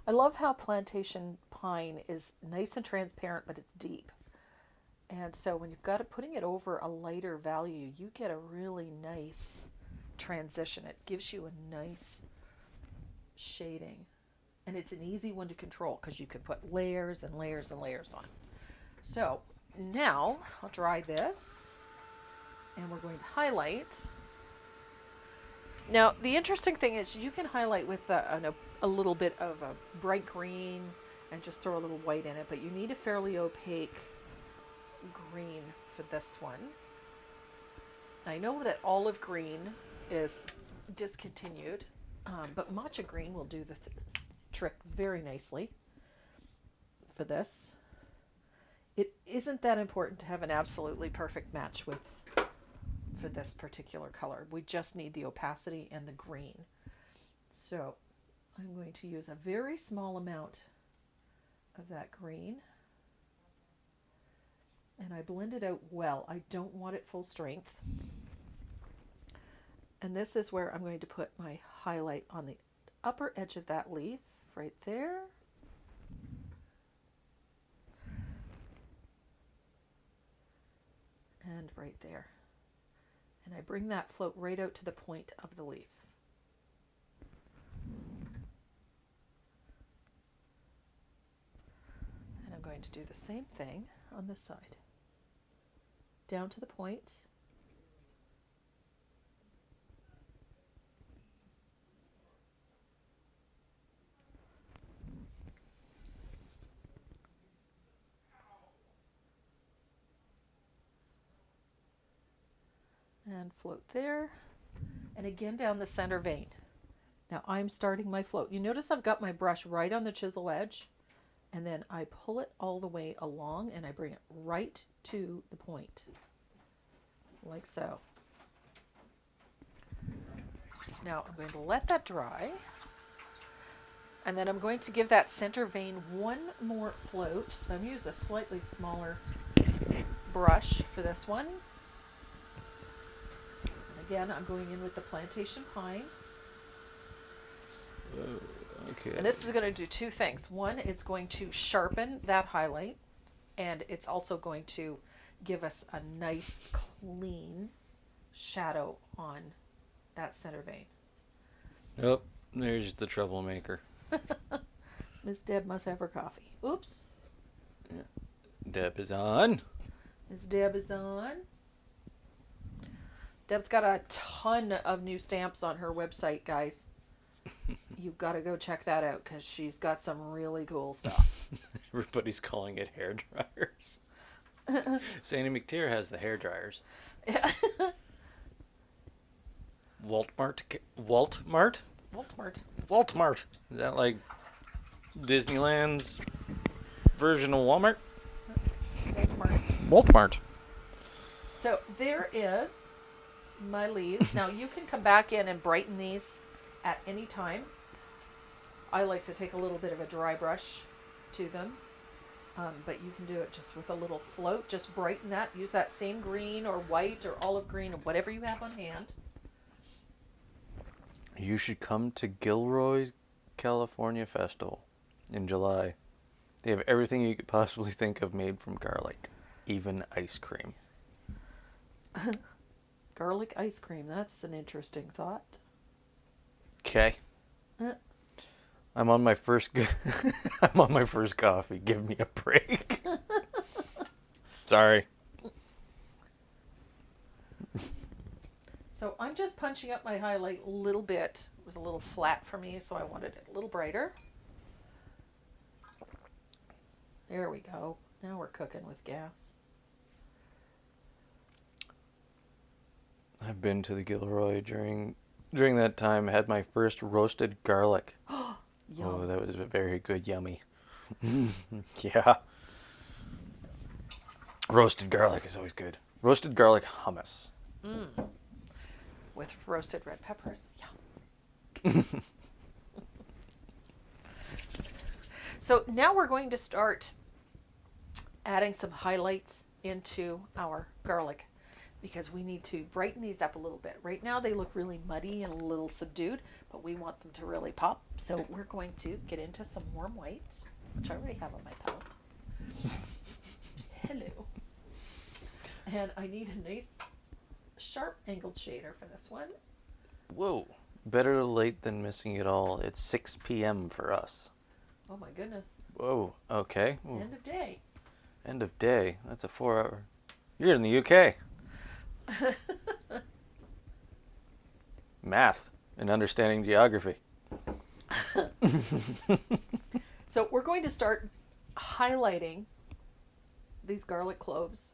S1: I love how plantation pine is nice and transparent, but it's deep. And so when you've got it putting it over a lighter value, you get a really nice transition. It gives you a nice shading. And it's an easy one to control because you can put layers and layers and layers on. So now I'll dry this and we're going to highlight. Now the interesting thing is you can highlight with a little bit of a bright green and just throw a little white in it, but you need a fairly opaque green for this one. I know that olive green is discontinued, but matcha green will do the trick very nicely for this. It isn't that important to have an absolutely perfect match for this particular color. We just need the opacity and the green. So I'm going to use a very small amount of that green, and I blend it out well. I don't want it full strength. And this is where I'm going to put my highlight on the upper edge of that leaf, right there. And right there. And I bring that float right out to the point of the leaf. And I'm going to do the same thing on this side. Down to the point. And float there, and again down the center vein. Now I'm starting my float. You notice I've got my brush right on the chisel edge, and then I pull it all the way along and I bring it right to the point, like so. Now I'm going to let that dry, and then I'm going to give that center vein one more float. I'm using a slightly smaller brush for this one. Again, I'm going in with the plantation pine.
S2: Whoa, okay.
S1: And this is going to do two things. One, it's going to sharpen that highlight, and it's also going to give us a nice, clean shadow on that center vein.
S2: Oh, there's the troublemaker.
S1: Miss Deb must have her coffee. Oops.
S2: Yeah. Deb is on.
S1: Miss Deb is on. Deb's got a ton of new stamps on her website, guys. You've got to go check that out because she's got some really cool stuff.
S2: Everybody's calling it hair dryers. Sandy McTeer has the hair dryers.
S1: Yeah.
S2: Walmart?
S1: Walmart.
S2: Walmart. Is that like Disneyland's version of Walmart? Walmart.
S1: So there is my leaves. Now you can come back in and brighten these at any time. I like to take a little bit of a dry brush to them, but you can do it just with a little float. Just brighten that. Use that same green or white or olive green or whatever you have on hand.
S2: You should come to Gilroy's California Festival in July. They have everything you could possibly think of made from garlic, even ice cream.
S1: Garlic ice cream. That's an interesting thought.
S2: Okay. I'm on my first I'm on my first coffee. Give me a break. Sorry.
S1: So I'm just punching up my highlight a little bit. It was a little flat for me, so I wanted it a little brighter. There we go. Now we're cooking with gas.
S2: I've been to the Gilroy during that time. I had my first roasted garlic.
S1: Yum.
S2: Oh, that was very good. Yummy. Yeah. Roasted garlic is always good. Roasted garlic hummus.
S1: With roasted red peppers. Yum. So now we're going to start adding some highlights into our garlic, because we need to brighten these up a little bit. Right now they look really muddy and a little subdued, but we want them to really pop. So we're going to get into some warm white, which I already have on my palette. Hello. And I need a nice sharp angled shader for this one.
S2: Whoa. Better late than missing it all. It's 6 p.m. for us.
S1: Oh my goodness.
S2: Whoa. Okay. Ooh.
S1: End of day.
S2: End of day. That's a 4-hour. You're in the UK. Math and understanding geography.
S1: So we're going to start highlighting these garlic cloves.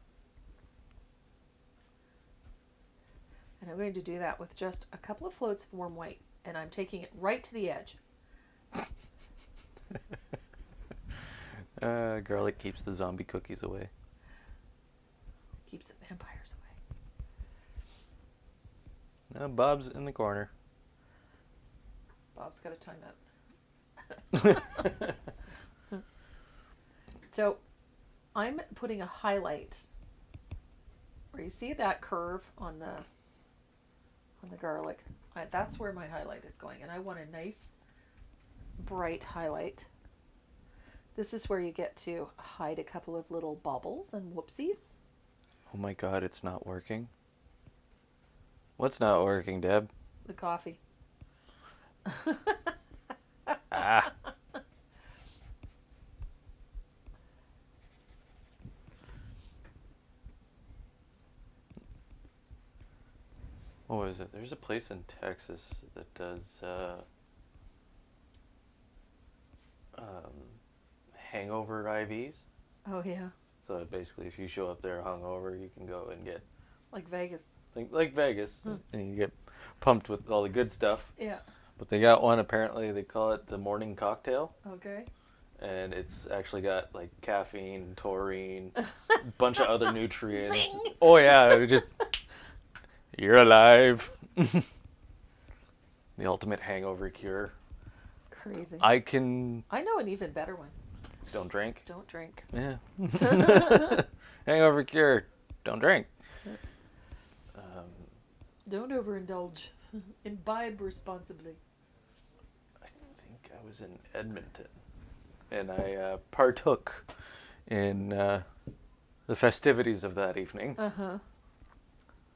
S1: And I'm going to do that with just a couple of floats of warm white. And I'm taking it right to the edge.
S2: Garlic keeps the zombie cookies away.
S1: Keeps the vampires away.
S2: Now Bob's in the corner.
S1: Bob's got a timeout. So I'm putting a highlight where you see that curve on the garlic. That's where my highlight is going, and I want a nice bright highlight. This is where you get to hide a couple of little bubbles and whoopsies.
S2: Oh my god, it's not working. What's not working, Deb?
S1: The coffee.
S2: Ah. What was it? There's a place in Texas that does hangover IVs.
S1: Oh yeah,
S2: So basically, if you show up there hungover, you can go and get
S1: like Vegas.
S2: like Vegas, and you get pumped with all the good stuff.
S1: Yeah.
S2: But they got one. Apparently, they call it the morning cocktail,
S1: Okay.
S2: and it's actually got like caffeine, taurine, a bunch of other nutrients.
S1: Zing!
S2: Oh yeah, it just you're alive. The ultimate hangover cure.
S1: Crazy.
S2: I
S1: know an even better one.
S2: don't drink.
S1: Don't drink.
S2: Yeah. Hangover cure. Don't drink.
S1: Don't overindulge. Imbibe responsibly.
S2: I think I was in Edmonton, and I partook in the festivities of that evening.
S1: Uh-huh.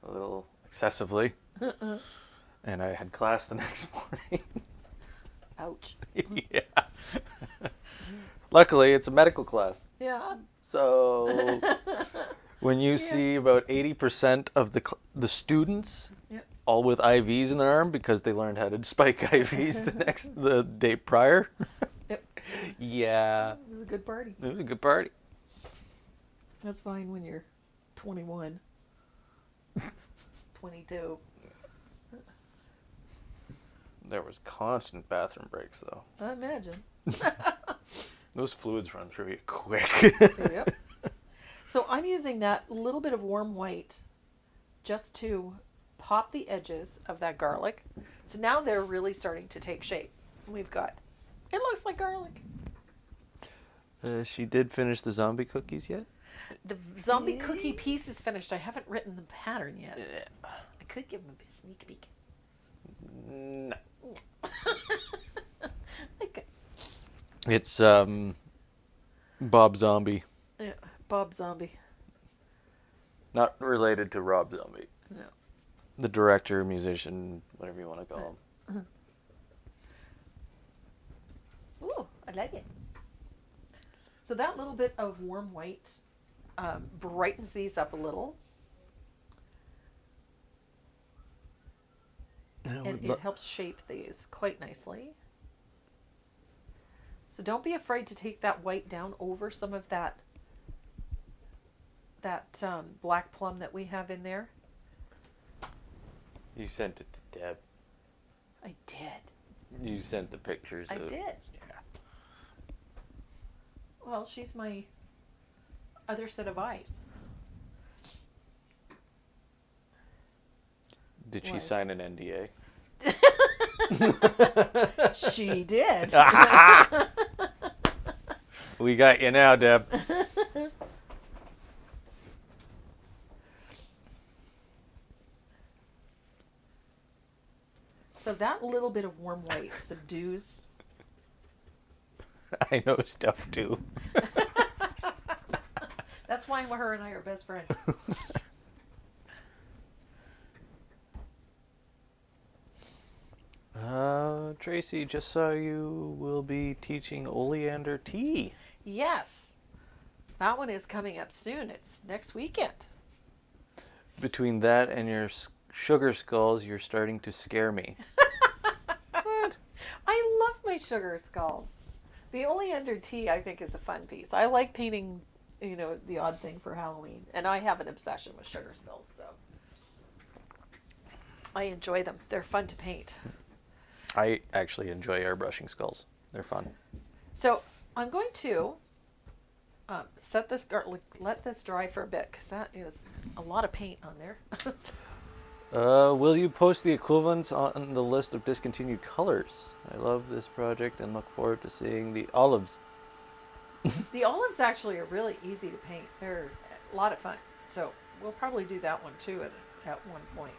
S2: A little excessively. And I had class the next morning.
S1: Ouch.
S2: Yeah. Luckily, it's a medical class.
S1: Yeah.
S2: So when you see about 80% of the students all with IVs in their arm because they learned how to spike IVs the day prior.
S1: Yep.
S2: Yeah.
S1: It was a good party.
S2: It was a good party.
S1: That's fine when you're 21. 22.
S2: There was constant bathroom breaks, though.
S1: I imagine.
S2: Those fluids run through you quick.
S1: Yep. So I'm using that little bit of warm white just to pop the edges of that garlic. So now they're really starting to take shape. We've got, it looks like garlic.
S2: She did finish the zombie cookies yet?
S1: The zombie cookie piece is finished. I haven't written the pattern yet. I could give them a sneak peek.
S2: No.
S1: Okay.
S2: It's Bob Zombie.
S1: Yeah, Bob Zombie.
S2: Not related to Rob Zombie.
S1: No.
S2: The director, musician, whatever you want to call him.
S1: Ooh, I like it. So that little bit of warm white brightens these up a little. And it helps shape these quite nicely. So don't be afraid to take that white down over some of that black plum that we have in there.
S2: You sent it to Deb.
S1: I did.
S2: You sent the pictures.
S1: I did.
S2: Yeah.
S1: Well, she's my other set of eyes.
S2: Did she
S1: Why?
S2: sign an NDA?
S1: She did.
S2: We got you now, Deb.
S1: So that little bit of warm white subdues.
S2: I know stuff too.
S1: That's why her and I are best friends.
S2: Tracy, just saw you will be teaching oleander tea.
S1: Yes. That one is coming up soon. It's next weekend.
S2: Between that and your sugar skulls, you're starting to scare me. What?
S1: I love my sugar skulls. The oleander tea, I think, is a fun piece. I like painting, the odd thing for Halloween. And I have an obsession with sugar skulls, so I enjoy them. They're fun to paint.
S2: I actually enjoy airbrushing skulls. They're fun.
S1: So I'm going to let this dry for a bit, because that is a lot of paint on there.
S2: Will you post the equivalents on the list of discontinued colors? I love this project and look forward to seeing the olives.
S1: The olives actually are really easy to paint. They're a lot of fun. So we'll probably do that one too at one point.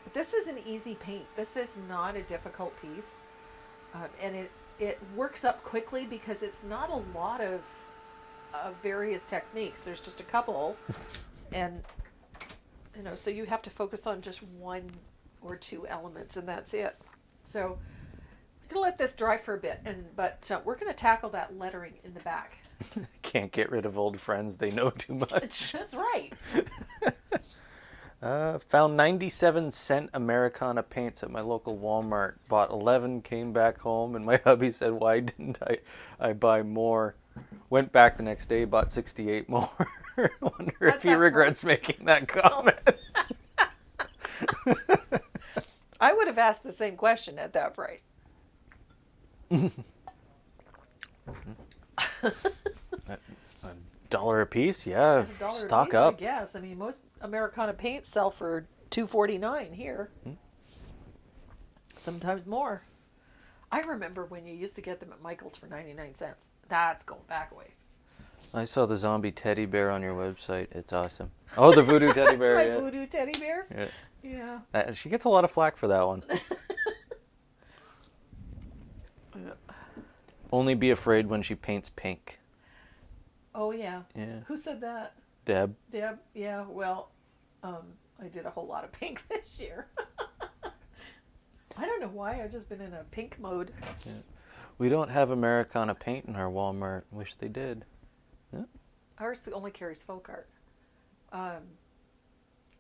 S1: But this is an easy paint. This is not a difficult piece. And it works up quickly because it's not a lot of various techniques. There's just a couple. And, so you have to focus on just one or two elements and that's it. So I'm going to let this dry for a bit. But we're going to tackle that lettering in the back.
S2: Can't get rid of old friends. They know too much.
S1: That's right.
S2: Found 97-cent Americana paints at my local Walmart. Bought 11, came back home, and my hubby said, why didn't I buy more? Went back the next day, bought 68 more. Wonder if he regrets making that comment.
S1: I would have asked the same question at that price.
S2: $1 a piece, yeah.
S1: $1
S2: Stock
S1: a piece,
S2: up.
S1: I guess. I mean, most Americana paints sell for $2.49 here. Sometimes more. I remember when you used to get them at Michael's for 99 cents. That's going back a ways.
S2: I saw the zombie teddy bear on your website. It's awesome. Oh, the voodoo teddy bear.
S1: My voodoo teddy bear?
S2: Yeah. She gets a lot of flack for that one. Only be afraid when she paints pink.
S1: Oh, yeah.
S2: Yeah.
S1: Who said that?
S2: Deb.
S1: Deb, yeah. Well, I did a whole lot of pink this year. I don't know why. I've just been in a pink mode.
S2: Yeah. We don't have Americana paint in our Walmart. Wish they did. Yeah.
S1: Ours only carries folk art.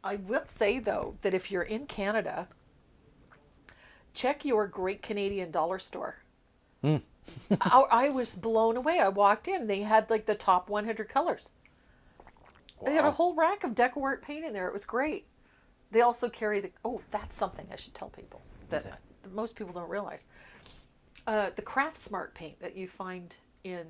S1: I will say, though, that if you're in Canada, check your Great Canadian Dollar Store. I was blown away. I walked in. They had like the top 100 colors. Wow. They had a whole rack of Decor art paint in there. It was great. They also carry that's something I should tell people that most people don't realize. The Craft Smart paint that you find in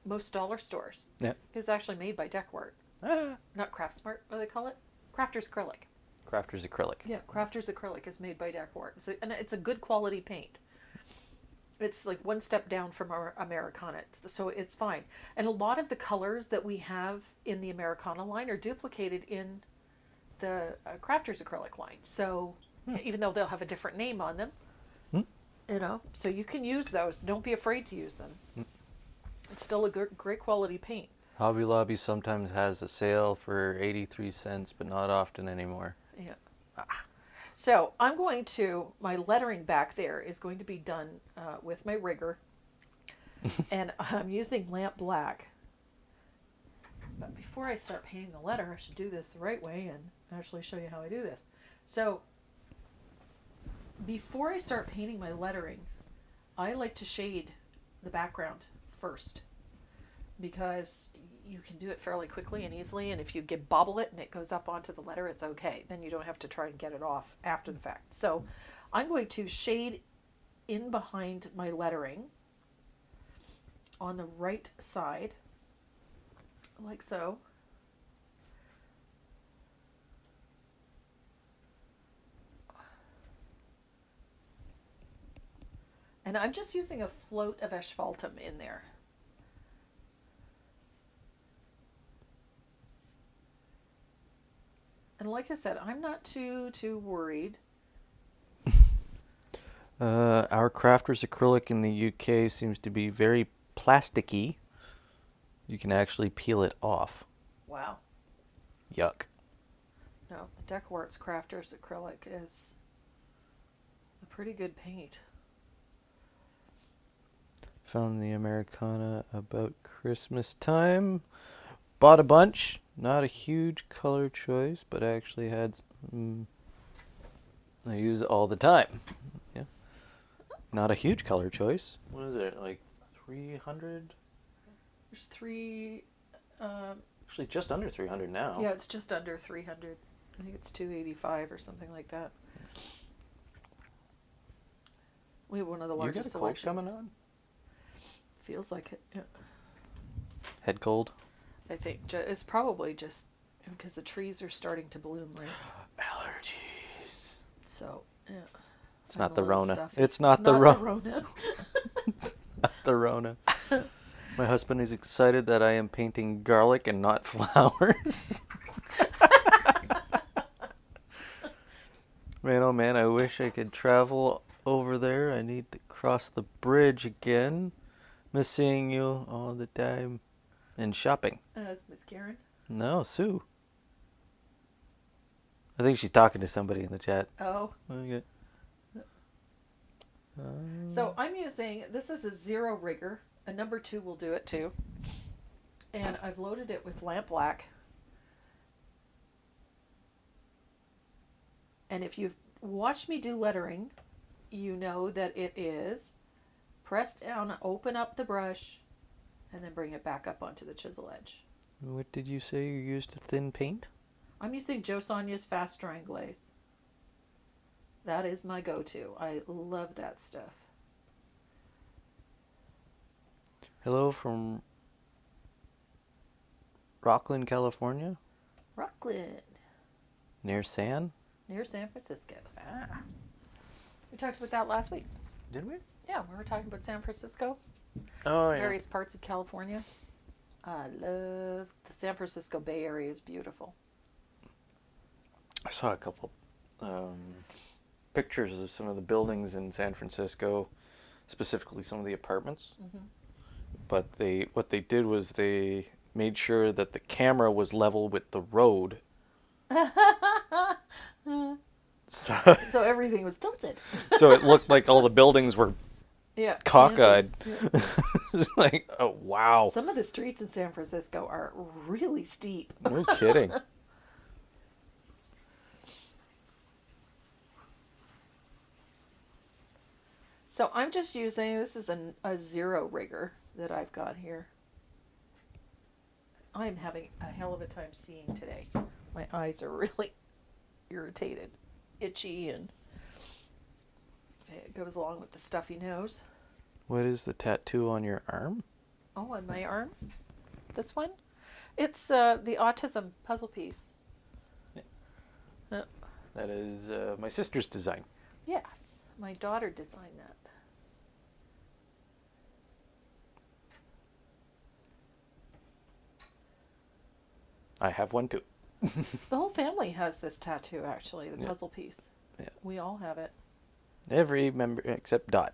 S1: most dollar stores is actually made by Decor art. Not Craft Smart, what do they call it? Crafter's Acrylic.
S2: Crafter's Acrylic.
S1: Yeah, Crafter's Acrylic is made by Decor art. And it's a good quality paint. It's like one step down from our Americana, so it's fine. And a lot of the colors that we have in the Americana line are duplicated in the Crafter's Acrylic line. So even though they'll have a different name on them, so you can use those. Don't be afraid to use them. It's still a great quality paint.
S2: Hobby Lobby sometimes has a sale for 83 cents, but not often anymore.
S1: Yeah. So I'm going to, my lettering back there is going to be done with my rigger. And I'm using lamp black. But before I start painting the letter, I should do this the right way and actually show you how I do this. So before I start painting my lettering, I like to shade the background first, because you can do it fairly quickly and easily, and if you bobble it and it goes up onto the letter, it's okay. Then you don't have to try and get it off after the fact. So I'm going to shade in behind my lettering on the right side, like so. And I'm just using a float of asphaltum in there. And like I said, I'm not too worried
S2: Our crafter's acrylic in the UK seems to be very plasticky. You can actually peel it off.
S1: Wow.
S2: Yuck.
S1: No, Decor's Crafter's acrylic is a pretty good paint.
S2: Found the Americana about Christmas time. Bought a bunch. Not a huge color choice, but actually had I use it all the time. Yeah. Not a huge color choice. What is it? Like 300?
S1: There's three.
S2: Actually, just under 300 now.
S1: Yeah, it's just under 300. I think it's 285 or something like that. We have one of the largest
S2: You got a cold
S1: selections.
S2: coming on?
S1: Feels like it. Yeah.
S2: Head cold?
S1: I think it's probably just because the trees are starting to bloom, right?
S2: Allergies.
S1: So, yeah.
S2: It's
S1: I'm
S2: not
S1: a
S2: the
S1: little
S2: Rona.
S1: stuffy.
S2: It's not the
S1: Rona.
S2: Not the Rona. My husband is excited that I am painting garlic and not flowers. Man, oh man, I wish I could travel over there. I need to cross the bridge again. Miss seeing you all the time. And shopping.
S1: It's Miss Karen.
S2: No, Sue. I think she's talking to somebody in the chat.
S1: Oh.
S2: Okay.
S1: So I'm using, this is a zero rigger. A number 2 will do it too. And I've loaded it with lamp black. And if you've watched me do lettering, you know that it is press down, open up the brush, and then bring it back up onto the chisel edge.
S2: What did you say you used to thin paint?
S1: I'm using Joe Sonia's Fast Drying Glaze. That is my go-to. I love that stuff.
S2: Hello from Rockland, California?
S1: Rockland,
S2: Near San?
S1: near San Francisco. We talked about that last week.
S2: Did we?
S1: Yeah, we were talking about San Francisco,
S2: Oh, yeah.
S1: various parts of California. I love the San Francisco Bay Area. Is beautiful.
S2: I saw a couple pictures of some of the buildings in San Francisco, specifically some of the apartments.
S1: Mm-hmm.
S2: But what they did was they made sure that the camera was level with the road. So
S1: So everything was tilted.
S2: so it looked like all the buildings were
S1: Yeah.
S2: cockeyed.
S1: Yeah.
S2: It's like, oh, wow.
S1: Some of the streets in San Francisco are really steep.
S2: No kidding.
S1: So I'm just using, this is a zero rigger that I've got here. I'm having a hell of a time seeing today. My eyes are really irritated, itchy, and it goes along with the stuffy nose.
S2: What is the tattoo on your arm?
S1: Oh, on my arm? This one? It's the autism puzzle piece.
S2: Yeah. That is my sister's design.
S1: Yes, my daughter designed that.
S2: I have one too.
S1: The whole family has this tattoo, actually, the
S2: Yeah.
S1: puzzle piece.
S2: Yeah.
S1: We all have it,
S2: Every member except Dot.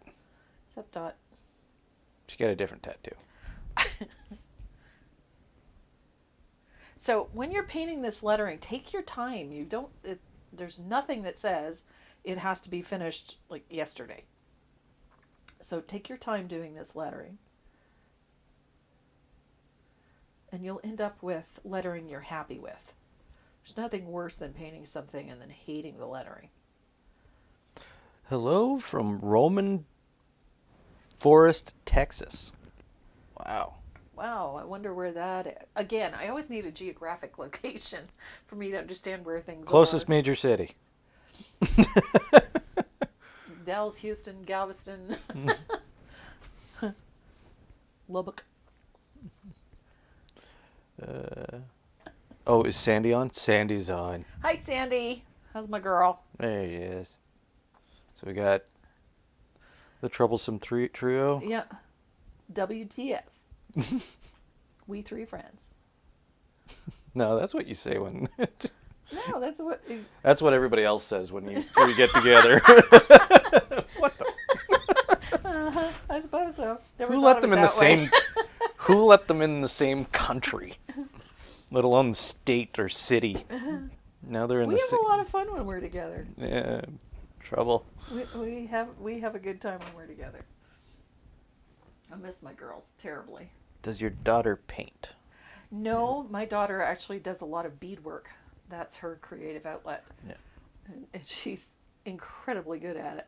S1: except Dot.
S2: She got a different tattoo.
S1: So when you're painting this lettering, take your time. There's nothing that says it has to be finished like yesterday. So take your time doing this lettering. And you'll end up with lettering you're happy with. There's nothing worse than painting something and then hating the lettering.
S2: Hello from Roman Forest, Texas. Wow.
S1: Wow, I wonder where that is. Again, I always need a geographic location for me to understand where things
S2: Closest
S1: are.
S2: major city.
S1: Dallas, Houston, Galveston, Lubbock.
S2: Oh, is Sandy on? Sandy's on.
S1: Hi, Sandy. How's my girl?
S2: There he is. So we got the troublesome trio.
S1: Yeah. WTF. We three friends.
S2: No, that's what you say when.
S1: No, that's what.
S2: That's what everybody else says when you three get together. What the?
S1: I suppose so. Never
S2: Who
S1: thought
S2: let
S1: of
S2: them
S1: it
S2: in the
S1: that way.
S2: same? Who let them in the same country, let alone state or city? Now they're in
S1: We
S2: the
S1: have a lot of fun when we're together.
S2: yeah, trouble.
S1: We have a good time when we're together. I miss my girls terribly.
S2: Does your daughter paint?
S1: No, my daughter actually does a lot of beadwork. That's her creative outlet.
S2: Yeah.
S1: And she's incredibly good at it.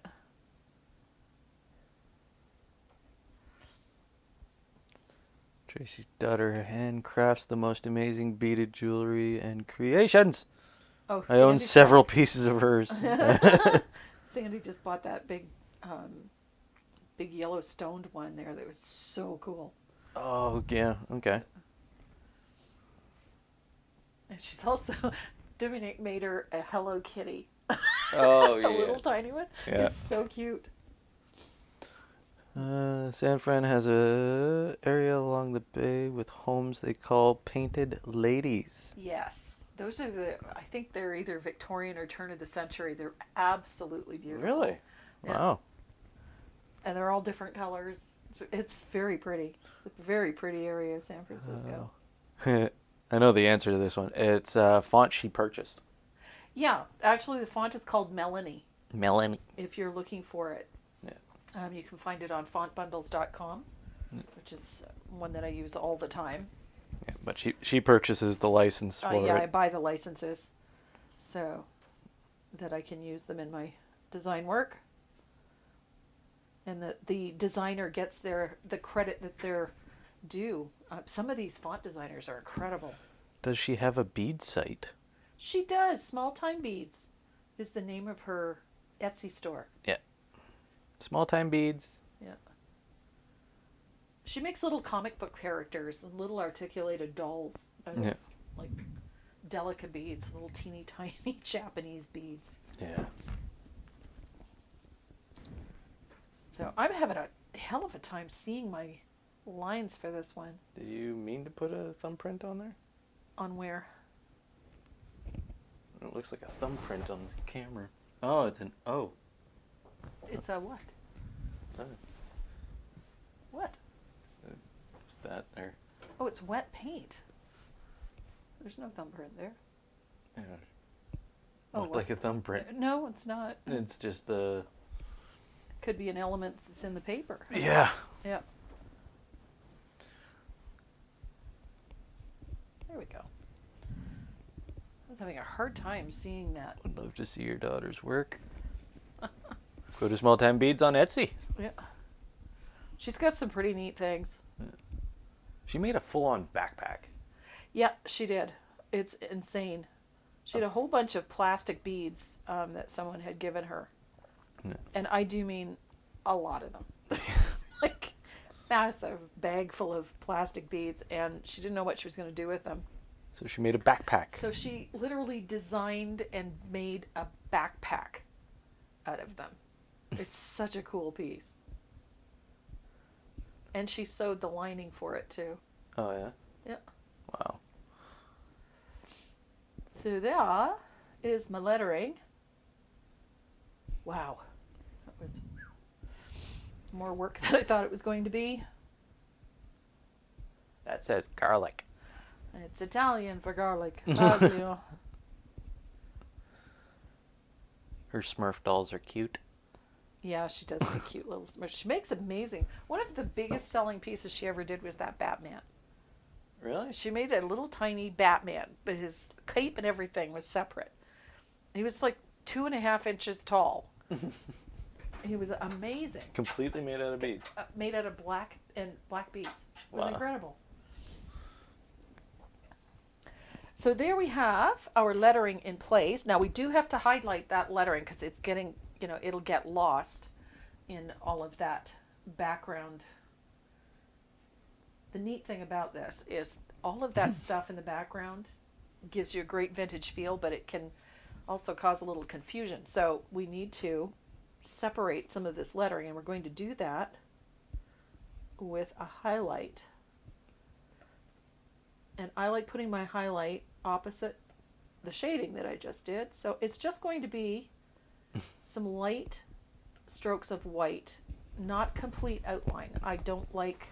S2: Tracy's daughter handcrafts the most amazing beaded jewelry and creations.
S1: Oh,
S2: I own
S1: Sandy's
S2: several pieces of hers.
S1: Sandy just bought that big yellow stoned one there that was so cool.
S2: Oh, yeah, okay.
S1: And she's also, Dominic made her a Hello Kitty.
S2: Oh,
S1: The little tiny one.
S2: Yeah.
S1: It's so cute.
S2: San Fran has a area along the bay with homes they call Painted Ladies.
S1: Yes. Those are I think they're either Victorian or turn of the century. They're absolutely beautiful.
S2: Really?
S1: Yeah.
S2: Wow.
S1: And they're all different colors. It's very pretty. It's a very pretty area of San Francisco.
S2: I know the answer to this one. It's a font she purchased.
S1: Yeah, actually the font is called Melanie
S2: Melanie.
S1: if you're looking for it.
S2: Yeah.
S1: You can find it on fontbundles.com, which is one that I use all the time.
S2: Yeah, but she purchases the license for
S1: Yeah, I
S2: it.
S1: buy the licenses so that I can use them in my design work. And the designer gets the credit that they're due. Some of these font designers are incredible.
S2: Does she have a bead site?
S1: She does. Small Time Beads is the name of her Etsy store.
S2: Yeah. Small Time Beads.
S1: Yeah. She makes little comic book characters and little articulated dolls out of like delicate beads, little teeny tiny Japanese beads.
S2: Yeah.
S1: So I'm having a hell of a time seeing my lines for this one.
S2: Did you mean to put a thumbprint on there?
S1: On where?
S2: It looks like a thumbprint on the camera. Oh, it's an O.
S1: It's a what?
S2: Oh,
S1: What?
S2: it's that there.
S1: Oh, it's wet paint. There's no thumbprint there.
S2: Yeah.
S1: Oh,
S2: Looked
S1: what?
S2: like a thumbprint.
S1: No, it's not.
S2: It's just the.
S1: Could be an element that's in the paper.
S2: Yeah.
S1: Yeah. There we go. I was having a hard time seeing that.
S2: Would love to see your daughter's work. Go to Small Time Beads on Etsy.
S1: Yeah. She's got some pretty neat things.
S2: She made a full-on backpack.
S1: Yeah, she did. It's insane. She had a whole bunch of plastic beads that someone had given her.
S2: Yeah.
S1: And I do mean a lot of them. Like, massive bag full of plastic beads, and she didn't know what she was going to do with them.
S2: So she made a backpack.
S1: So she literally designed and made a backpack out of them. It's such a cool piece. And she sewed the lining for it too.
S2: Oh, yeah?
S1: Yeah.
S2: Wow.
S1: So there is my lettering. Wow. That was more work than I thought it was going to be.
S2: That says garlic.
S1: It's Italian for garlic. Aglio.
S2: Her Smurf dolls are cute.
S1: Yeah, she does make cute little Smurfs. She makes amazing. One of the biggest selling pieces she ever did was that Batman.
S2: Really?
S1: She made a little tiny Batman, but his cape and everything was separate. He was like 2.5 inches tall. He was amazing.
S2: Completely made out of beads.
S1: Made out of black beads. It was incredible. So there we have our lettering in place. Now we do have to highlight that lettering because it's getting, it'll get lost in all of that background. The neat thing about this is all of that stuff in the background gives you a great vintage feel, but it can also cause a little confusion. So we need to separate some of this lettering, and we're going to do that with a highlight. And I like putting my highlight opposite the shading that I just did. So it's just going to be some light strokes of white not complete outline. I don't like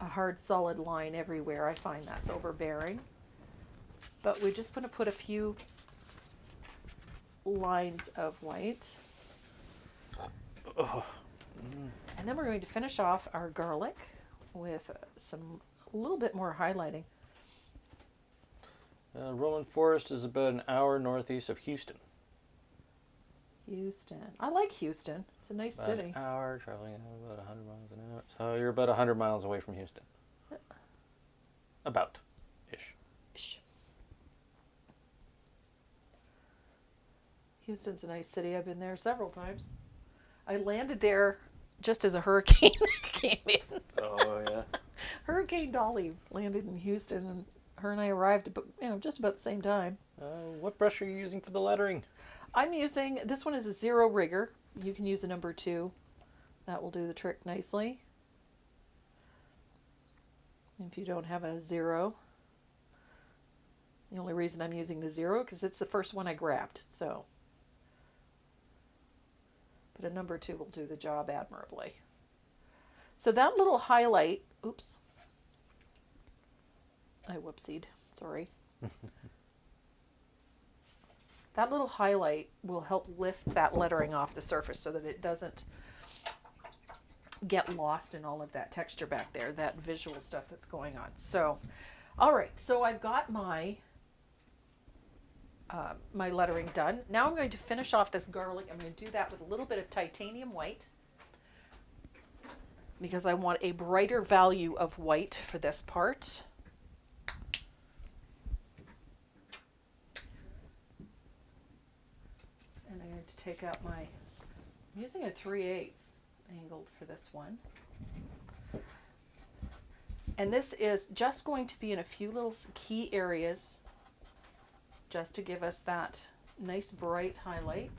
S1: a hard solid line everywhere. I find that's overbearing. But we're just going to put a few lines of white.
S2: Oh.
S1: And then we're going to finish off our garlic with a little bit more highlighting.
S2: Roman Forest is about an hour northeast of Houston.
S1: Houston. I like Houston. It's a nice city.
S2: An hour, traveling about 100 miles an hour. So you're about 100 miles away from Houston. About. Ish.
S1: Houston's a nice city. I've been there several times. I landed there just as a hurricane came in.
S2: Oh, yeah.
S1: Hurricane Dolly landed in Houston, and her and I arrived just about the same time.
S2: What brush are you using for the lettering?
S1: I'm using, this one is a 0 rigger. You can use a number 2. That will do the trick nicely. If you don't have a 0. The only reason I'm using the 0 because it's the first one I grabbed, so. But a number 2 will do the job admirably. So that little highlight, oops. I whoopsied, sorry. That little highlight will help lift that lettering off the surface so that it doesn't get lost in all of that texture back there, that visual stuff that's going on. So, all right, so I've got my my lettering done. Now I'm going to finish off this garlic. I'm going to do that with a little bit of titanium white because I want a brighter value of white for this part. And I'm going to take out I'm using a 3/8 angled for this one. And this is just going to be in a few little key areas just to give us that nice bright highlight.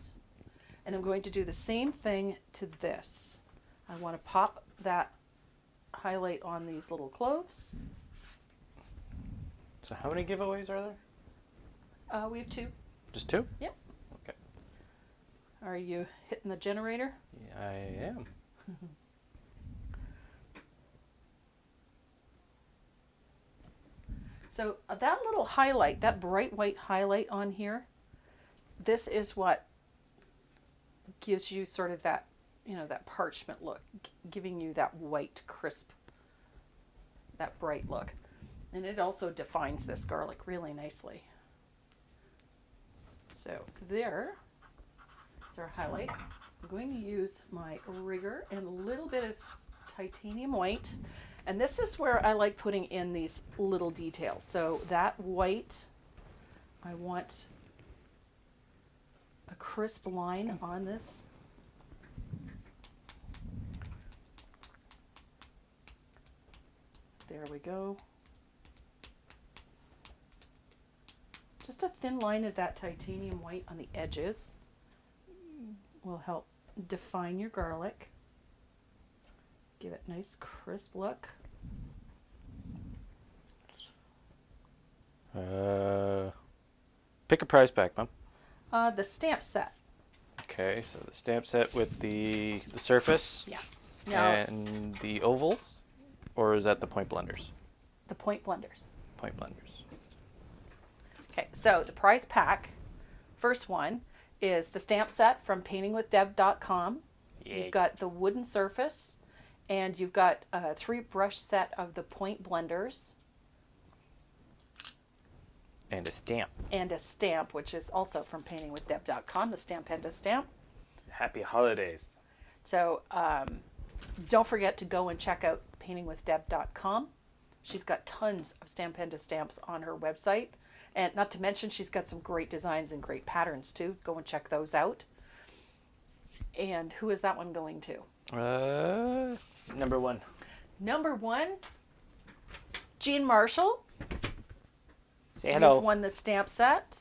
S1: And I'm going to do the same thing to this. I want to pop that highlight on these little cloves.
S2: So how many giveaways are there?
S1: We have 2.
S2: Just 2?
S1: Yep.
S2: Okay.
S1: Are you hitting the generator?
S2: Yeah, I am.
S1: So that little highlight, that bright white highlight on here, this is what gives you sort of that, that parchment look, giving you that white, crisp, that bright look. And it also defines this garlic really nicely. So there is our highlight. I'm going to use my rigger and a little bit of titanium white. And this is where I like putting in these little details. So that white, I want a crisp line on this. There we go. Just a thin line of that titanium white on the edges will help define your garlic. Give it a nice crisp look.
S2: Pick a price pack, Mom.
S1: The stamp set.
S2: Okay, so the stamp set with the surface.
S1: Yes. Now,
S2: And the ovals, or is that the point blenders?
S1: the point blenders.
S2: Point blenders.
S1: Okay, so the prize pack, first one, is the stamp set from paintingwithdeb.com.
S2: Yeah.
S1: You've got the wooden surface, and you've got a 3 brush set of the point blenders.
S2: And a stamp.
S1: And a stamp, which is also from paintingwithdeb.com, the Stampenda stamp.
S2: Happy holidays.
S1: So don't forget to go and check out paintingwithdeb.com. She's got tons of Stampenda stamps on her website. And not to mention, she's got some great designs and great patterns too. Go and check those out. And who is that one going to?
S2: Number 1.
S1: Number 1, Jean Marshall.
S2: Say hello.
S1: You've won the stamp set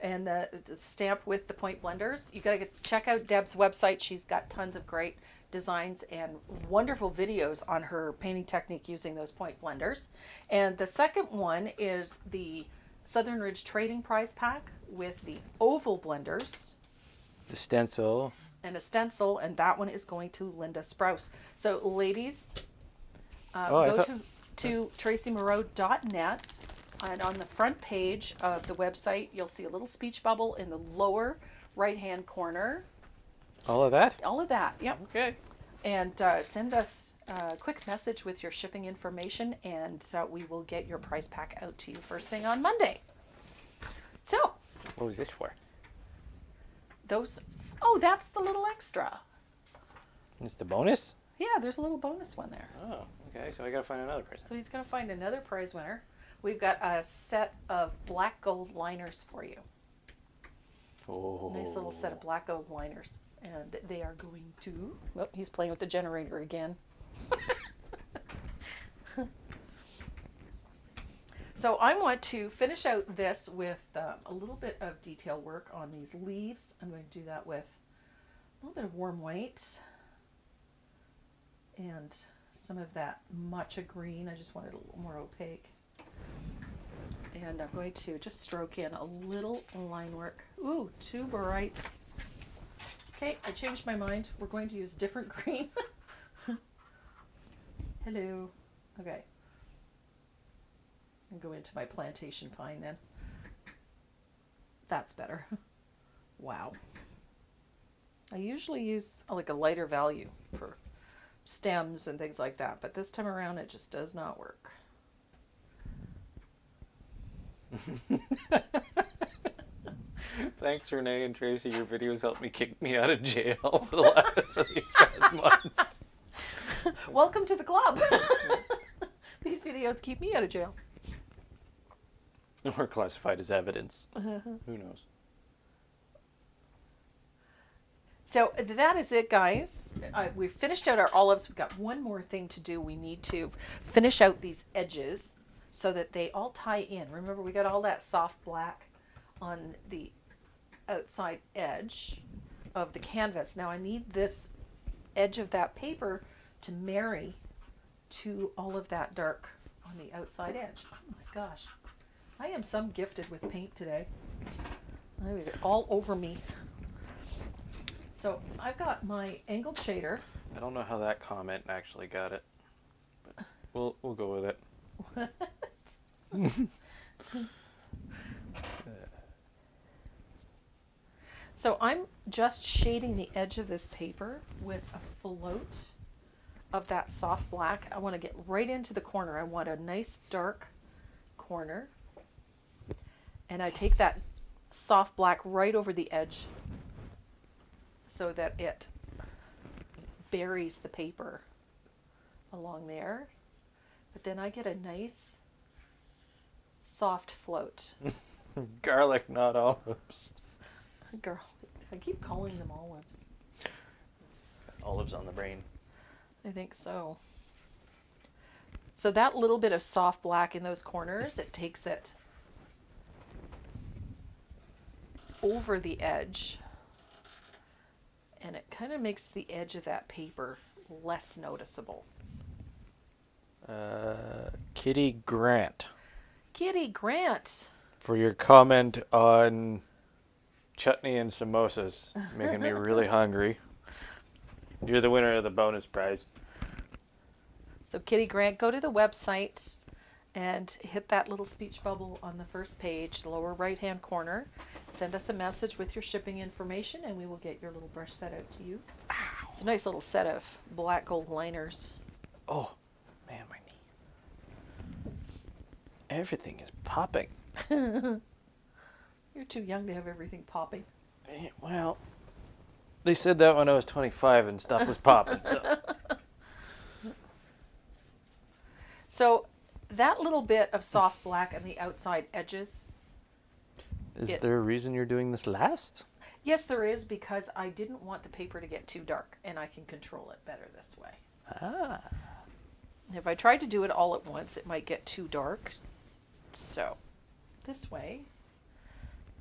S1: and the stamp with the point blenders. You got to check out Deb's website. She's got tons of great designs and wonderful videos on her painting technique using those point blenders. And the second one is the Southern Ridge Trading Prize Pack with the oval blenders.
S2: The stencil.
S1: and a stencil, and that one is going to Linda Sprouse. So, ladies,
S2: Oh,
S1: go to tracymoreau.net, and on the front page of the website, you'll see a little speech bubble in the lower right-hand corner.
S2: All of that?
S1: All of that, yep.
S2: Okay.
S1: And send us a quick message with your shipping information, and we will get your prize pack out to you first thing on Monday. So,
S2: What was this for?
S1: that's the little extra.
S2: It's the bonus?
S1: Yeah, there's a little bonus one there.
S2: Oh, okay. So I gotta find another prize.
S1: So he's going to find another prize winner. We've got a set of black gold liners for you.
S2: Oh.
S1: Nice little set of black gold liners. And they are going to... Oh, he's playing with the generator again. So I want to finish out this with a little bit of detail work on these leaves. I'm going to do that with a little bit of warm white and some of that matcha green. I just wanted a little more opaque. And I'm going to just stroke in a little line work. Ooh, too bright. Okay, I changed my mind. We're going to use different green. Hello. Okay. And go into my plantation pine then. That's better. Wow. I usually use like a lighter value for stems and things like that, but this time around it just does not work.
S2: Thanks, Renee and Tracy. Your videos helped me kick me out of jail for these past months.
S1: Welcome to the club. These videos keep me out of jail.
S2: Or classified as evidence. Who knows?
S1: So that is it, guys. We've finished out our olives. We've got one more thing to do. We need to finish out these edges so that they all tie in. Remember, we got all that soft black on the outside edge of the canvas. Now I need this edge of that paper to marry to all of that dark on the outside edge. Oh my gosh. I am some gifted with paint today. It's all over me. So I've got my angled shader.
S2: I don't know how that comment actually got it, but we'll go with it.
S1: What? So I'm just shading the edge of this paper with a float of that soft black. I want to get right into the corner. I want a nice dark corner. And I take that soft black right over the edge so that it buries the paper along there. But then I get a nice soft float.
S2: Garlic, not olives.
S1: Girl, I keep calling them olives.
S2: Olives on the brain.
S1: I think so. So that little bit of soft black in those corners, it takes it over the edge, and it kind of makes the edge of that paper less noticeable.
S2: Kitty Grant,
S1: Kitty Grant.
S2: for your comment on chutney and samosas, making me really hungry. You're the winner of the bonus prize.
S1: So Kitty Grant, go to the website and hit that little speech bubble on the first page, the lower right hand corner. Send us a message with your shipping information and we will get your little brush set out to you. Ow. It's a nice little set of black gold liners.
S2: Oh, man, my knee. Everything is popping.
S1: You're too young to have everything popping.
S2: Well, they said that when I was 25 and stuff was popping, so.
S1: So that little bit of soft black on the outside edges.
S2: Is there a reason you're doing this last?
S1: Yes, there is, because I didn't want the paper to get too dark, and I can control it better this way.
S2: Ah.
S1: If I tried to do it all at once, it might get too dark. So this way,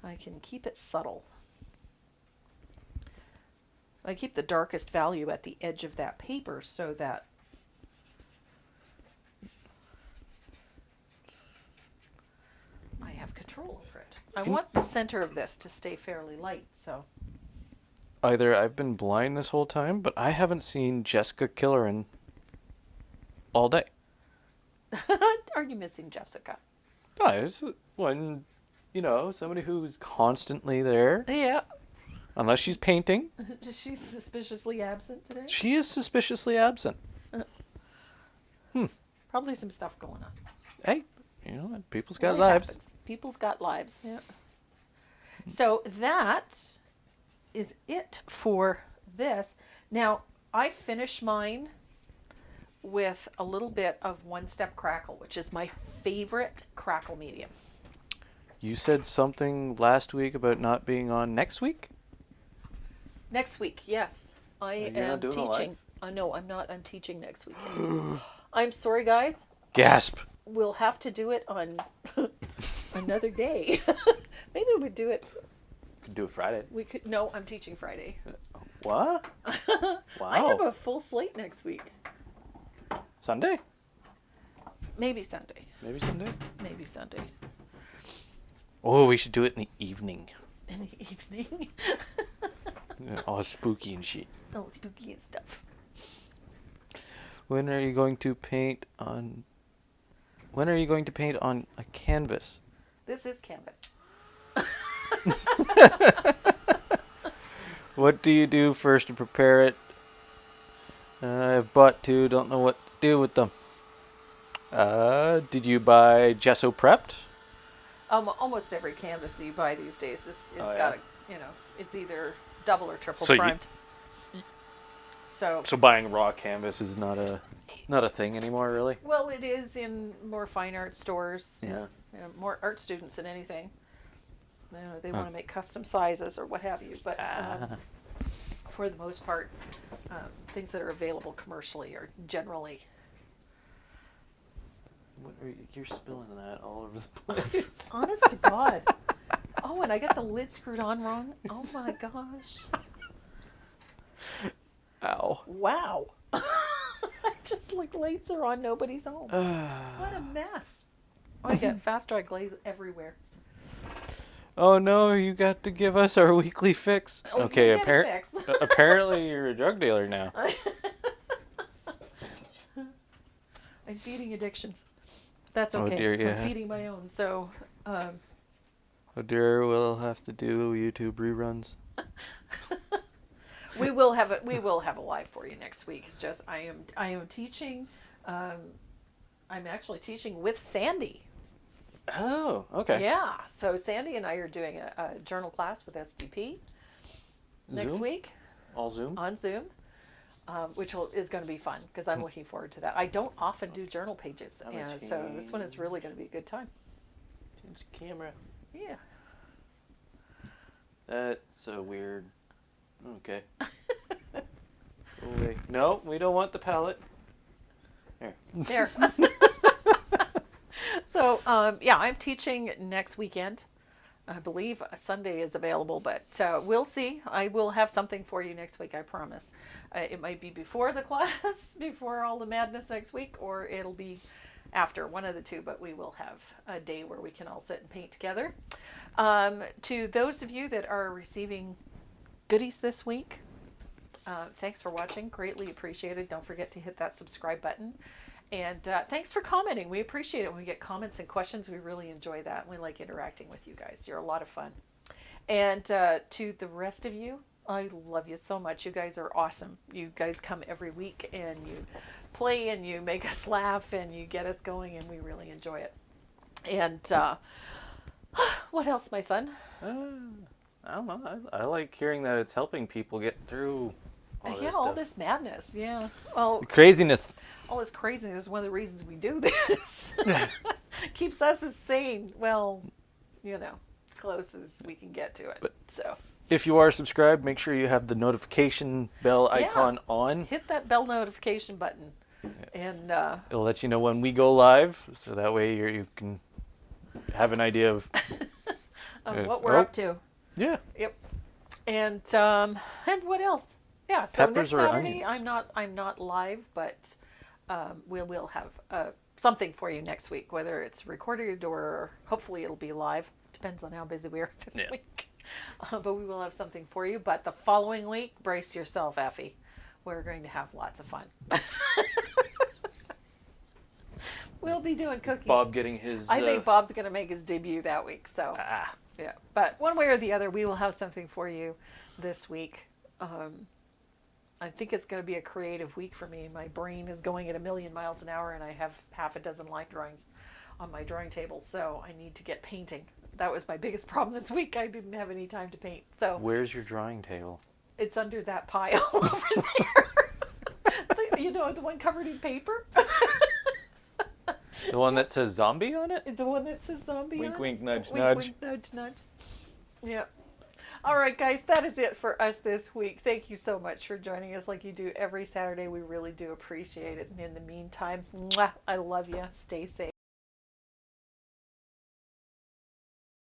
S1: I can keep it subtle. I keep the darkest value at the edge of that paper so that I have control over it. I want the center of this to stay fairly light, so.
S2: either I've been blind this whole time, but I haven't seen Jessica Killeran all day.
S1: Are you missing Jessica?
S2: No, it's when, somebody who's constantly there,
S1: Yeah.
S2: unless she's painting.
S1: She's suspiciously absent today.
S2: She is suspiciously absent.
S1: Probably some stuff going on.
S2: Hey, people's got
S1: Really
S2: lives.
S1: happens. People's got lives. Yeah. So that is it for this. Now, I finish mine with a little bit of one-step crackle, which is my favorite crackle medium.
S2: You said something last week about not being on next week?
S1: Next week, yes. I
S2: You're
S1: am
S2: not doing a live?
S1: teaching. No, I'm not. I'm teaching next weekend. I'm sorry, guys.
S2: Gasp.
S1: We'll have to do it on another day. Maybe we do it.
S2: Could do it Friday.
S1: We could. No, I'm teaching Friday.
S2: What?
S1: I
S2: Wow.
S1: have a full slate next week.
S2: Sunday?
S1: Maybe Sunday.
S2: Maybe Sunday?
S1: Maybe Sunday.
S2: Oh, we should do it in the evening.
S1: In the evening.
S2: All spooky and shit.
S1: Oh, spooky and stuff.
S2: When are you going to paint on a canvas?
S1: This is canvas.
S2: What do you do first to prepare it? I've bought two, don't know what to do with them. Did you buy gesso prepped?
S1: Almost every canvas you buy these days it's
S2: Oh,
S1: got it's either double or triple
S2: So
S1: primed. So
S2: buying raw canvas is not a thing anymore, really?
S1: well, it is in more fine art stores.
S2: Yeah.
S1: More art students than anything. They want to make custom sizes or what have you, but for the most part, things that are available commercially are generally.
S2: You're spilling that all over the place.
S1: Honest to God. Oh, and I got the lid screwed on wrong. Oh my gosh.
S2: Ow.
S1: Wow. Just like lights are on nobody's home. What a mess. Oh, I got fast dry glaze everywhere.
S2: Oh no, you got to give us our weekly fix.
S1: Oh,
S2: Okay,
S1: you get it fixed.
S2: apparently you're a drug dealer now.
S1: I'm feeding addictions. That's
S2: Oh,
S1: okay.
S2: dear, yeah.
S1: I'm feeding my own. So,
S2: Oh dear, we'll have to do YouTube reruns.
S1: we will have a live for you next week. It's just I am teaching. I'm actually teaching with Sandy.
S2: Oh, okay.
S1: Yeah. So Sandy and I are doing a journal class with SDP next
S2: Zoom?
S1: week
S2: All Zoom?
S1: on Zoom, which is going to be fun because I'm looking forward to that. I don't often do journal pages,
S2: I'm gonna
S1: so this one is really going to be a good time.
S2: Change the camera.
S1: Yeah.
S2: That's so weird. Okay. Oh, wait. No, we don't want the palette.
S1: There. So, yeah, I'm teaching next weekend. I believe Sunday is available, but we'll see. I will have something for you next week, I promise. It might be before the class, before all the madness next week, or it'll be after, one of the two, but we will have a day where we can all sit and paint together. To those of you that are receiving goodies this week, thanks for watching. Greatly appreciated. Don't forget to hit that subscribe button. And thanks for commenting. We appreciate it when we get comments and questions. We really enjoy that. We like interacting with you guys. You're a lot of fun. And to the rest of you, I love you so much. You guys are awesome. You guys come every week and you play and you make us laugh and you get us going and we really enjoy it. And what else, my son?
S2: I don't know. I like hearing that it's helping people get through all this
S1: all
S2: stuff.
S1: this madness. Yeah. Well,
S2: Craziness.
S1: all this craziness is one of the reasons we do this. Keeps us as sane. Well, close as we can get to it.
S2: But
S1: so
S2: if you are subscribed, make sure you have the notification bell icon on.
S1: hit that bell notification button, and
S2: It'll let you know when we go live, so that way you can have an idea of
S1: what we're up to.
S2: Yeah.
S1: Yep. And what else? Yeah. So
S2: Peppers
S1: next
S2: or
S1: Saturday,
S2: onions?
S1: I'm not live, but we will have something for you next week, whether it's recorded or hopefully it'll be live. Depends on how busy we are this week. But we will have something for you. But the following week, brace yourself, Effie. We're going to have lots of fun. We'll be doing cookies.
S2: Bob getting his.
S1: I think Bob's going to make his debut that week. So, yeah. But one way or the other, we will have something for you this week. I think it's going to be a creative week for me. My brain is going at 1,000,000 miles an hour, and I have half a dozen light drawings on my drawing table. So I need to get painting. That was my biggest problem this week. I didn't have any time to paint. So
S2: Where's your drawing table?
S1: it's under that pile over there. You know, the one covered in paper.
S2: The one that says zombie on it?
S1: The one that says zombie
S2: Wink,
S1: on
S2: wink,
S1: it?
S2: nudge,
S1: Wink,
S2: nudge.
S1: wink, nudge, nudge. Yep. All right, guys, that is it for us this week. Thank you so much for joining us like you do every Saturday. We really do appreciate it. And in the meantime, mwah, I love you. Stay safe.